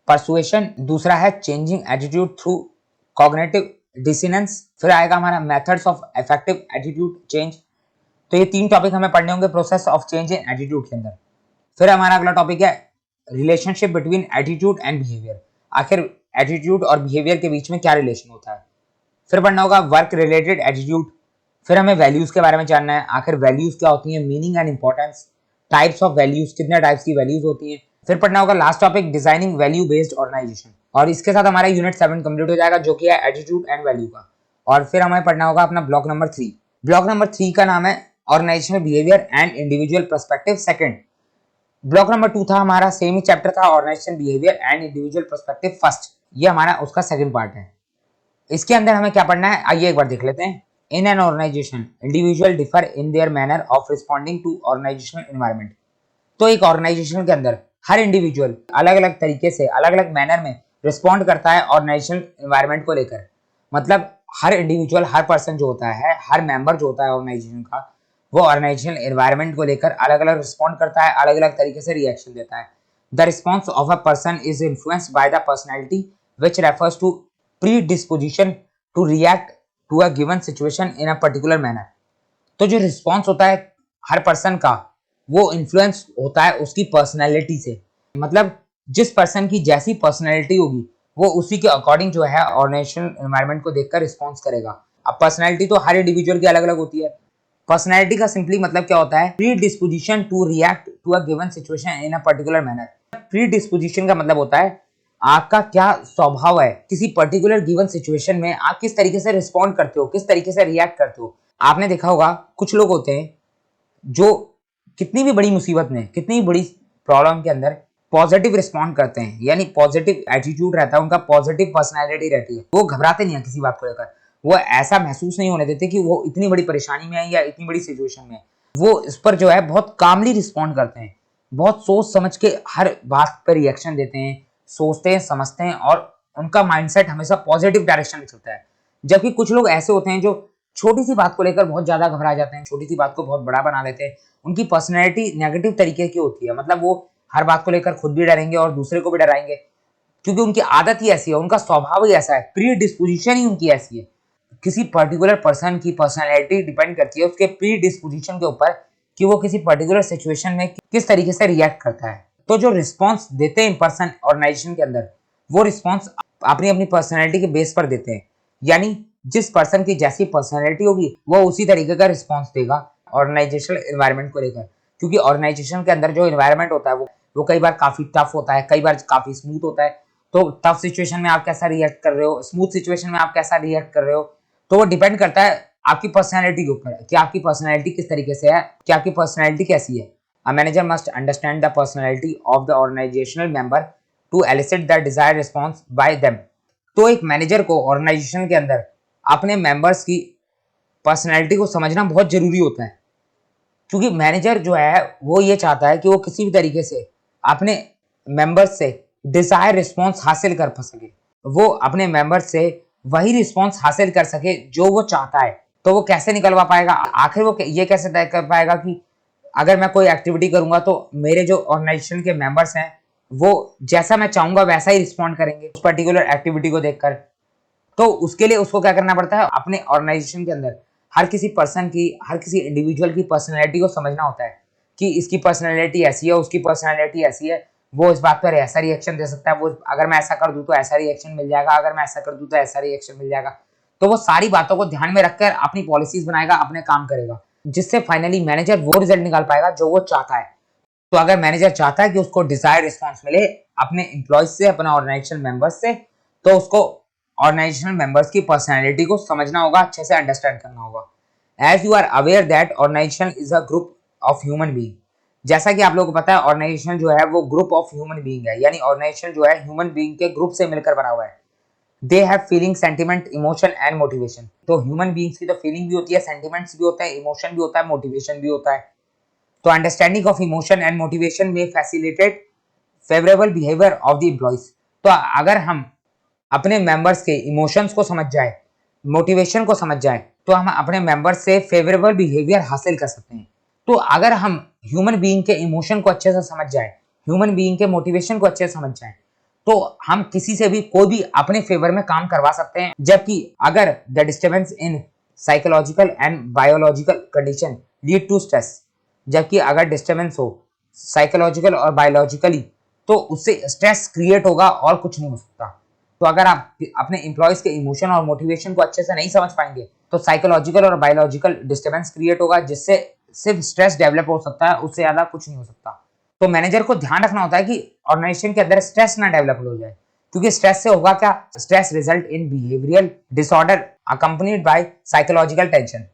परसुएशन, दूसरा है चेंजिंग एटीट्यूड थ्रू कॉग्निटिव डिसिनेंस, फिर आएगा हमारा methods of effective attitude change. तो ये 3 टॉपिक हमें पढ़ने होंगे process of change in attitude के अंदर। फिर हमारा अगला टॉपिक है relationship between attitude and behaviour. आखिर एटीट्यूड और बिहेवियर के बीच में क्या रिलेशन होता है। फिर पढ़ना होगा वर्क रिलेटेड एटीट्यूड। फिर हमें वैल्यूज के बारे में जानना है, आखिर वैल्यूज क्या होती हैं, meaning and importance, types of values, कितने टाइप्स की वैल्यूज होती हैं। फिर पढ़ना होगा last topic designing value based organisation. और इसके साथ हमारा यूनिट 7 कंप्लीट हो जाएगा जो कि है एटीट्यूड एंड वैल्यू का। और फिर हमें पढ़ना होगा अपना ब्लॉक नंबर 3। ब्लॉक नंबर 3 का नाम है organisational behaviour and individual perspective second. Block number 2 था हमारा, सेम ही चैप्टर था, organisation behaviour and individual perspective first. ये हमारा उसका सेकंड पार्ट है। इसके अंदर हमें क्या पढ़ना है आइए एक बार देख लेते हैं। In an organisation individual differ in their manner of responding to organisational environment. तो एक ऑर्गेनाइजेशन के अंदर हर इंडिविजुअल अलग अलग तरीके से अलग अलग मैनर में रिस्पॉन्ड करता है ऑर्गेनाइजेशनल एनवायरनमेंट को लेकर। मतलब हर इंडिविजुअल, हर पर्सन जो होता है, हर मेंबर जो होता है ऑर्गेनाइजेशन का, वो ऑर्गेनाइजेशनल एनवायरनमेंट को लेकर अलग अलग रिस्पॉन्ड करता है, अलग अलग तरीके से रिएक्शन देता है। The response of a person is influenced by the personality which refers to predisposition to react to a given situation in a particular manner. तो जो रिस्पॉन्स होता है हर पर्सन का, वो इन्फ्लुएंस होता है उसकी पर्सनैलिटी से। मतलब जिस पर्सन की जैसी पर्सनैलिटी होगी वो उसी के अकॉर्डिंग जो है ऑर्गेनाइजेशनल एनवायरनमेंट को देखकर रिस्पॉन्स करेगा। अब पर्सनैलिटी तो हर इंडिविजुअल की अलग अलग होती है। पर्सनैलिटी का सिंपली मतलब क्या होता है, predisposition to react to a given situation in a particular manner. Predisposition का मतलब होता है आपका क्या स्वभाव है, किसी पर्टिकुलर गिवन सिचुएशन में आप किस तरीके से रिस्पॉन्ड करते हो, किस तरीके से रिएक्ट करते हो। आपने देखा होगा कुछ लोग होते हैं जो कितनी भी बड़ी मुसीबत में, कितनी भी बड़ी प्रॉब्लम के अंदर पॉजिटिव रिस्पॉन्ड करते हैं, यानी पॉजिटिव एटीट्यूड रहता है उनका, पॉजिटिव पर्सनैलिटी रहती है। वो घबराते नहीं है किसी बात को लेकर, वो ऐसा महसूस नहीं होने देते कि वो इतनी बड़ी परेशानी में है या इतनी बड़ी सिचुएशन में है। वो इस पर जो है बहुत कामली रिस्पॉन्ड करते हैं, बहुत सोच समझ के हर बात पर रिएक्शन देते हैं, सोचते हैं, समझते हैं, और उनका माइंडसेट हमेशा पॉजिटिव डायरेक्शन में चलता है। जबकि कुछ लोग ऐसे होते हैं जो छोटी सी बात को लेकर बहुत ज्यादा घबरा जाते हैं, छोटी सी बात को बहुत बड़ा बना लेते हैं। उनकी पर्सनैलिटी नेगेटिव तरीके की होती है, मतलब वो हर बात को लेकर खुद भी डरेंगे और दूसरे को भी डराएंगे, क्योंकि उनकी आदत ही ऐसी है, उनका स्वभाव ही ऐसा है, प्री डिस्पोजिशन ही उनकी ऐसी है। किसी पर्टिकुलर पर्सन की पर्सनैलिटी डिपेंड करती है उसके प्री डिस्पोजिशन के ऊपर कि वो किसी पर्टिकुलर सिचुएशन में किस तरीके से रिएक्ट करता है। तो जो रिस्पॉन्स देते हैं पर्सन ऑर्गेनाइजेशन के अंदर, वो रिस्पॉन्स अपनी अपनी पर्सनैलिटी के बेस पर देते हैं। यानी जिस पर्सन की जैसी पर्सनैलिटी होगी वो उसी तरीके का रिस्पॉन्स देगा ऑर्गेनाइजेशनल एनवायरनमेंट को लेकर। क्योंकि ऑर्गेनाइजेशन के अंदर जो एनवायरनमेंट होता है वो कई बार काफी टफ होता है, कई बार काफी स्मूथ होता है। तो टफ सिचुएशन में आप कैसा रिएक्ट कर रहे हो, स्मूथ सिचुएशन में आप कैसा रिएक्ट कर रहे हो, तो वो डिपेंड करता है आपकी पर्सनैलिटी के ऊपर कि आपकी पर्सनैलिटी किस तरीके से है, कि आपकी पर्सनैलिटी कैसी है। A manager must understand the personality of the organizational member to elicit the desired response by them। तो एक मैनेजर को ऑर्गेनाइजेशन के अंदर अपने मेंबर्स की पर्सनैलिटी को समझना बहुत जरूरी होता है, क्योंकि मैनेजर जो है वो ये चाहता है कि वो किसी भी तरीके से अपने मेंबर्स से डिजायर रिस्पॉन्स हासिल कर सके, वो अपने मेंबर्स से वही रिस्पॉन्स हासिल कर सके जो वो चाहता है। तो वो कैसे निकलवा पाएगा, आखिर वो ये कैसे तय कर पाएगा कि अगर मैं कोई एक्टिविटी करूंगा तो मेरे जो ऑर्गेनाइजेशन के मेंबर्स हैं वो जैसा मैं चाहूंगा वैसा ही रिस्पॉन्ड करेंगे उस पर्टिकुलर एक्टिविटी को देखकर। तो उसके लिए उसको क्या करना पड़ता है, अपने ऑर्गेनाइजेशन के अंदर हर किसी पर्सन की, हर किसी इंडिविजुअल की पर्सनैलिटी को समझना होता है कि इसकी पर्सनैलिटी ऐसी है, उसकी पर्सनैलिटी ऐसी है, वो इस बात पर ऐसा रिएक्शन दे सकता है, वो अगर मैं ऐसा कर दूं तो ऐसा रिएक्शन मिल जाएगा, अगर मैं ऐसा कर दूं तो ऐसा रिएक्शन मिल जाएगा। तो वो सारी बातों को ध्यान में रखकर अपनी पॉलिसीज बनाएगा, अपने काम करेगा, जिससे फाइनली मैनेजर वो रिजल्ट निकाल पाएगा जो वो चाहता है। तो अगर मैनेजर चाहता है कि उसको डिजायर्ड रिस्पॉन्स मिले अपने एम्प्लॉयज से, अपने ऑर्गेनाइजेशन मेंबर्स से, तो उसको ऑर्गेनाइजेशनल मेंबर्स की पर्सनैलिटी को समझना होगा, अच्छे से अंडरस्टैंड करना होगा। As you are aware that organisation is a group of human being, जैसा कि आप लोगों को पता है ऑर्गेनाइजेशन जो है वो ग्रुप ऑफ ह्यूमन बीइंग है, यानी ऑर्गेनाइजेशन जो है ह्यूमन बीइंग के ग्रुप से मिलकर बना हुआ है। They have feeling, sentiment, emotion and motivation. तो ह्यूमन बीइंग्स की तो फीलिंग भी होती है, सेंटिमेंट्स भी होता है, इमोशन भी होता है, मोटिवेशन भी होता है। तो understanding of emotion and motivation में facilitate favourable behaviour of the employees. तो अगर हम अपने मेंबर्स के इमोशंस को समझ जाए, मोटिवेशन को समझ जाए, तो हम अपने मेंबर्स से फेवरेबल बिहेवियर हासिल कर सकते हैं। तो अगर हम ह्यूमन बीइंग के इमोशन को अच्छे से समझ जाए, ह्यूमन बीइंग के मोटिवेशन को अच्छे से समझ जाए, तो हम किसी से भी कोई भी अपने फेवर में काम करवा सकते हैं। जबकि अगर the disturbance in psychological and biological condition lead to stress, जबकि अगर डिस्टर्बेंस हो साइकोलॉजिकल और बायोलॉजिकली, तो उससे स्ट्रेस क्रिएट होगा और कुछ नहीं हो सकता। तो अगर आप अपने एम्प्लॉयज के इमोशन और मोटिवेशन को अच्छे से नहीं समझ पाएंगे, तो साइकोलॉजिकल और बायोलॉजिकल डिस्टर्बेंस क्रिएट होगा, जिससे सिर्फ स्ट्रेस डेवलप हो सकता है, उससे ज्यादा कुछ नहीं हो सकता। तो मैनेजर को ध्यान रखना होता है कि ऑर्गेनाइजेशन के अंदर स्ट्रेस ना डेवलप हो जाए, क्योंकि स्ट्रेस से होगा क्या, stress result in behavioural disorder accompanied by psychological tension.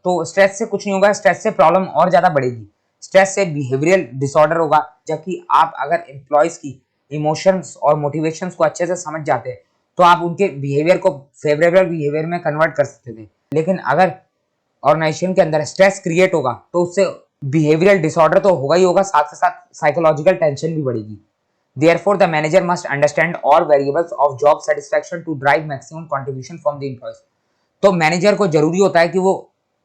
तो स्ट्रेस से कुछ नहीं होगा, स्ट्रेस से प्रॉब्लम और ज्यादा बढ़ेगी, स्ट्रेस से बिहेवियरल डिसऑर्डर होगा। जबकि आप अगर एम्प्लॉयज की इमोशंस और मोटिवेशंस को अच्छे से समझ जाते हैं, तो आप उनके बिहेवियर को फेवरेबल बिहेवियर में कन्वर्ट कर सकते थे। लेकिन अगर ऑर्गेनाइजेशन के अंदर स्ट्रेस क्रिएट होगा, तो उससे बिहेवियरल डिसऑर्डर तो होगा ही होगा, साथ के साथ साइकोलॉजिकल टेंशन भी बढ़ेगी। Therefore, the manager must understand all variables of job satisfaction to drive maximum contribution from the employees. तो मैनेजर को जरूरी होता है कि वो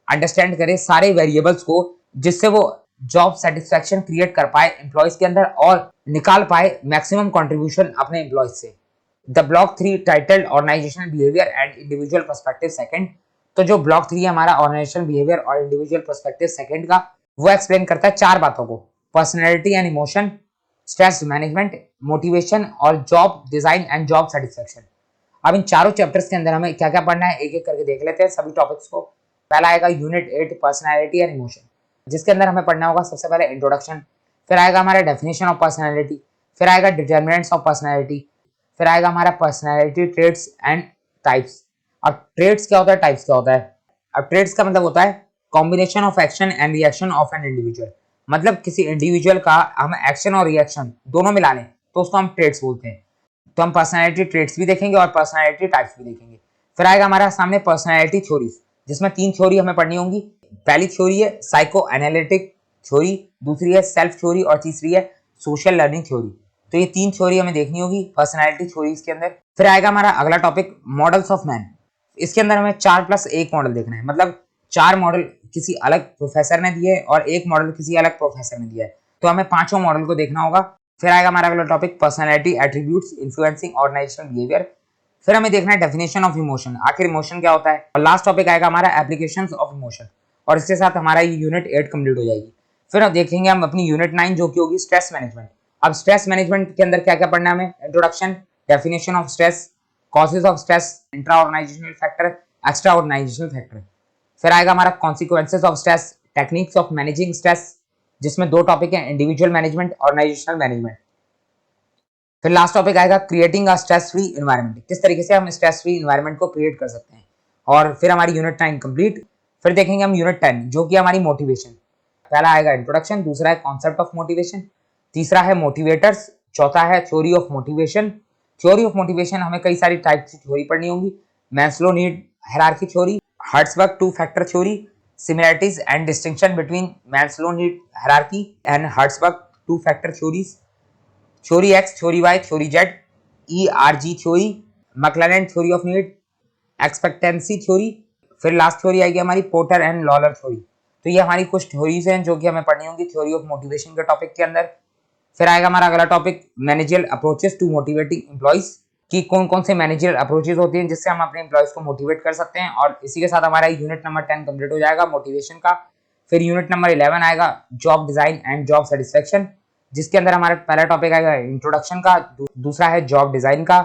अंडरस्टैंड करे सारे वेरिएबल्स को, जिससे वो जॉब सेटिस्फैक्शन क्रिएट कर पाए एम्प्लॉयज के अंदर और निकाल पाए मैक्सिमम कंट्रीब्यूशन अपने एम्प्लॉयज से। The block 3 titled organisational behaviour and individual perspective second. तो जो ब्लॉक 3 है हमारा ऑर्गेनाइजेशनल बिहेवियर और इंडिविजुअल पर्सपेक्टिव सेकंड का, वो एक्सप्लेन करता है 4 बातों को: personality and emotion, stress management, motivation और job design and job satisfaction. अब इन चारों चैप्टर्स के अंदर हमें क्या क्या पढ़ना है, एक एक करके देख लेते हैं सभी टॉपिक्स को। पहला आएगा यूनिट 8 पर्सनैलिटी एंड इमोशन, जिसके अंदर हमें पढ़ना होगा सबसे पहले इंट्रोडक्शन, फिर आएगा हमारा डेफिनेशन ऑफ पर्सनैलिटी, फिर आएगा डिटर्मिनेंट्स ऑफ पर्सनैलिटी, फिर आएगा हमारा पर्सनैलिटी ट्रेट्स एंड टाइप्स। अब ट्रेट्स क्या होता है, टाइप्स क्या होता है? अब ट्रेट्स का मतलब होता है combination of action and reaction of an individual. मतलब किसी इंडिविजुअल का हम एक्शन और रिएक्शन दोनों मिला लें, तो उसको हम ट्रेट्स बोलते हैं। तो हम पर्सनैलिटी ट्रेट्स भी देखेंगे और पर्सनैलिटी टाइप्स भी देखेंगे। फिर आएगा हमारा सामने पर्सनैलिटी थ्योरीज, जिसमें 3 थ्योरी हमें पढ़नी होंगी। पहली थ्योरी है साइको एनालिटिक थ्योरी, दूसरी है सेल्फ थ्योरी और तीसरी है सोशल लर्निंग थ्योरी। तो ये 3 थ्योरी हमें देखनी होगी पर्सनैलिटी थ्योरीज के अंदर। फिर आएगा हमारा अगला टॉपिक मॉडल्स ऑफ मैन। इसके अंदर हमें 4+1 मॉडल देखना है, मतलब 4 मॉडल किसी अलग प्रोफेसर ने दिए और 1 मॉडल किसी अलग प्रोफेसर ने दिया है, तो हमें 5 मॉडल को देखना होगा। फिर आएगा हमारा अगला topic personality attributes influencing organisational behaviour. फिर हमें देखना है डेफिनेशन ऑफ इमोशन, आखिर इमोशन क्या होता है। और लास्ट टॉपिक आएगा हमारा एप्लीकेशंस ऑफ इमोशन, और इसके साथ हमारा ये यूनिट 8 कंप्लीट हो जाएगी। फिर हम देखेंगे हम अपनी यूनिट 9 जो कि होगी स्ट्रेस मैनेजमेंट। अब स्ट्रेस मैनेजमेंट के अंदर क्या क्या पढ़ना है हमें, introduction, definition of stress, causes of stress, intra organisational factor, extra organisational factor. फिर आएगा हमारा consequences of stress, techniques of managing stress, जिसमें 2 टॉपिक हैं, इंडिविजुअल मैनेजमेंट, ऑर्गेनाइजेशनल मैनेजमेंट। फिर लास्ट टॉपिक आएगा creating a stress free environment, किस तरीके से हम स्ट्रेस फ्री एनवायरनमेंट को क्रिएट कर सकते हैं। और फिर हमारी यूनिट 9 कंप्लीट। फिर देखेंगे हम यूनिट 10 जो कि हमारी मोटिवेशन। पहला आएगा इंट्रोडक्शन, दूसरा है कॉन्सेप्ट ऑफ मोटिवेशन, तीसरा है मोटिवेटर्स, चौथा है theory of motivation. Theory of motivation हमें कई सारी टाइप की थ्योरी पढ़नी होंगी, Maslow need hierarchy theory, Herzberg 2 factor theory, similarities and distinction between Maslow need hierarchy and Hertzberg 2 factor theories, theory X, theory Y, theory Z, ERG theory, McLaren theory of need, expectancy theory। फिर last theory आएगी हमारी porter and Lawler theory. तो ये हमारी कुछ theories हैं जो कि हमें पढ़नी होंगी थ्योरी ऑफ मोटिवेशन के टॉपिक के अंदर। फिर आएगा हमारा अगला topic managerial approaches to motivating employees, कि कौन कौन से मैनेजरियल अप्रोचेस होती हैं जिससे हम अपने एम्प्लॉइज को मोटिवेट कर सकते हैं। और इसी के साथ हमारा यूनिट नंबर 10 कंप्लीट हो जाएगा मोटिवेशन का। फिर यूनिट नंबर 11 आएगा job design and job satisfaction, जिसके अंदर हमारा पहला टॉपिक आएगा इंट्रोडक्शन का, दूसरा है जॉब डिजाइन का,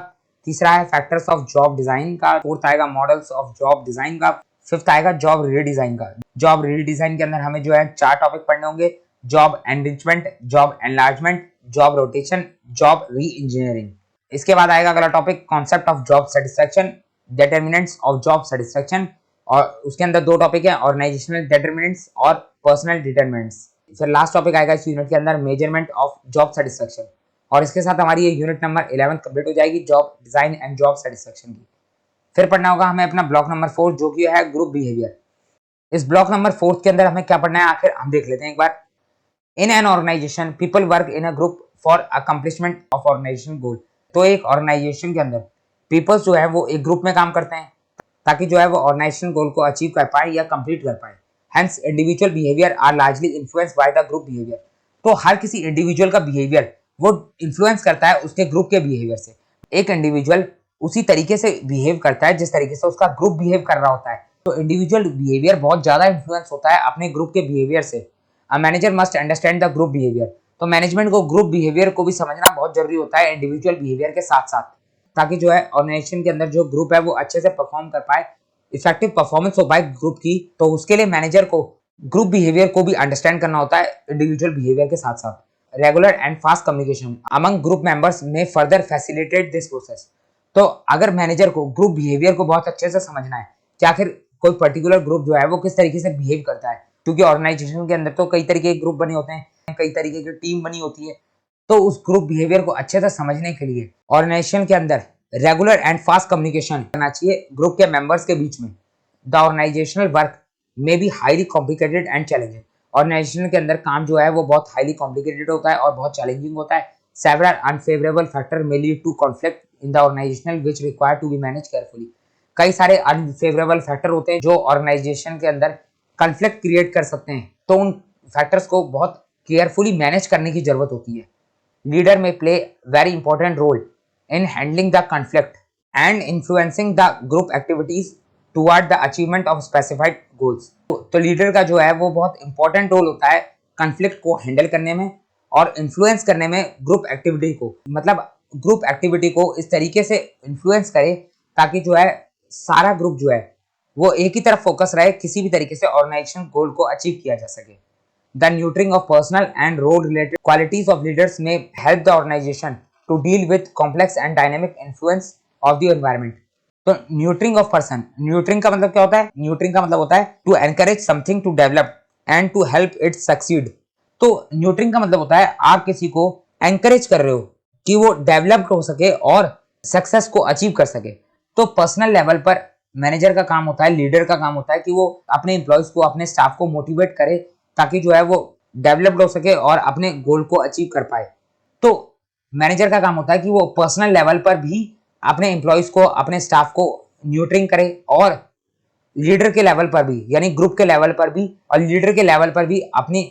तीसरा है फैक्टर्स ऑफ जॉब डिजाइन का, फोर्थ आएगा मॉडल्स ऑफ जॉब डिजाइन का, फिफ्थ आएगा जॉब रीडिजाइन का। जॉब रीडिजाइन के अंदर हमें जो है 4 टॉपिक पढ़ने होंगे, job enrichment, job enlargement, job rotation, job री इंजीनियरिंग। इसके बाद आएगा अगला topic concept of job satisfaction, determinants of job satisfaction, और उसके अंदर दो टॉपिक है, ऑर्गेनाइजेशनल डिटर्मिनेंट्स और पर्सनल डिटर्मिनेंट्स। फिर लास्ट टॉपिक आएगा इस यूनिट के अंदर मेजरमेंट ऑफ जॉब सेटिस्फेक्शन, और इसके साथ हमारी ये यूनिट नंबर 11 कंप्लीट हो जाएगी job design and job satisfaction की। फिर पढ़ना होगा हमें अपना ब्लॉक नंबर 4 जो कि है ग्रुप बिहेवियर। इस ब्लॉक नंबर 4 के अंदर हमें क्या पढ़ना है आखिर हम देख लेते हैं एक बार। In an organisation people work in a group for accomplishment of organisation goal. तो एक ऑर्गेनाइजेशन के अंदर पीपल्स जो है वो एक ग्रुप में काम करते हैं ताकि जो है वो ऑर्गेनाइजेशन गोल को अचीव कर पाए या कंप्लीट कर पाए। Hence individual behaviour are largely influenced by the group behaviour. तो हर किसी इंडिविजुअल का बिहेवियर वो इन्फ्लुएंस करता है उसके ग्रुप के बिहेवियर से। एक इंडिविजुअल उसी तरीके से बिहेव करता है जिस तरीके से उसका ग्रुप बिहेव कर रहा होता है। तो इंडिविजुअल बिहेवियर बहुत ज्यादा इन्फ्लुएंस होता है अपने ग्रुप के बिहेवियर से। A manager must understand the group behaviour. तो मैनेजमेंट को ग्रुप बिहेवियर को भी समझना बहुत जरूरी होता है इंडिविजुअल बिहेवियर के साथ साथ, ताकि जो है ऑर्गेनाइजेशन के अंदर जो ग्रुप है वो अच्छे से परफॉर्म कर पाए, इफेक्टिव परफॉर्मेंस हो पाए ग्रुप की। तो उसके लिए मैनेजर को ग्रुप बिहेवियर को भी अंडरस्टैंड करना होता है इंडिविजुअल बिहेवियर के साथ साथ। Regular and fast communication among group members में फर्दर फैसिलिटेट दिस प्रोसेस। तो अगर मैनेजर को ग्रुप बिहेवियर को बहुत अच्छे से समझना है कि आखिर कोई पर्टिकुलर ग्रुप जो है वो किस तरीके से बिहेव करता है, क्योंकि ऑर्गेनाइजेशन के अंदर तो कई तरीके के ग्रुप बने होते हैं, कई तरीके की टीम बनी होती है। तो उस ग्रुप बिहेवियर को अच्छे से समझने के लिए ऑर्गेनाइजेशन के अंदर रेगुलर एंड फास्ट कम्युनिकेशन करना चाहिए ग्रुप के मेंबर्स के बीच में। The organisational work may be highly complicated and challenging. Organisation के अंदर काम जो है वो बहुत हाईली कॉम्प्लिकेटेड होता है और बहुत चैलेंजिंग होता है। Several unfavourable factor may lead to conflict in the organisational which require to be manage carefully. कई सारे अनफेवरेबल फैक्टर होते हैं जो ऑर्गेनाइजेशन के अंदर कॉन्फ्लिक्ट क्रिएट कर सकते हैं, तो उन फैक्टर्स को बहुत केयरफुली मैनेज करने की जरूरत होती है। Leader may play very important role in handling the conflict and influencing the group activities toward the achievement of specified goals। तो लीडर का जो है वो बहुत इंपॉर्टेंट रोल होता है कॉन्फ्लिक्ट को हैंडल करने में और इन्फ्लुएंस करने में ग्रुप एक्टिविटी को, मतलब ग्रुप एक्टिविटी को इस तरीके से इन्फ्लुएंस करे ताकि जो है सारा ग्रुप जो है वो एक ही तरफ फोकस रहे, किसी भी तरीके से ऑर्गेनाइजेशन गोल को अचीव किया जा सके। The nurturing of personal and role related qualities of leaders में help the organisation to deal with complex and dynamic influence of the environment। तो न्यूट्रिंग ऑफ पर्सन, न्यूट्रिंग का मतलब क्या होता है? न्यूट्रिंग का मतलब होता है to encourage something to develop and to help it succeed. तो न्यूट्रिंग का मतलब होता है आप किसी को एनकरेज कर रहे हो कि वो डेवलप हो सके और सक्सेस को अचीव कर सके। तो पर्सनल लेवल पर मैनेजर का काम होता है, लीडर का काम होता है कि वो अपने एम्प्लॉयज को, अपने स्टाफ को मोटिवेट करे ताकि जो है वो डेवलप्ड हो सके और अपने गोल को अचीव कर पाए। तो मैनेजर का काम होता है कि वो पर्सनल लेवल पर भी अपने एम्प्लॉयज को, अपने स्टाफ को न्यूट्रिंग करे, और लीडर के लेवल पर भी यानी ग्रुप के लेवल पर भी और लीडर के लेवल पर भी अपनी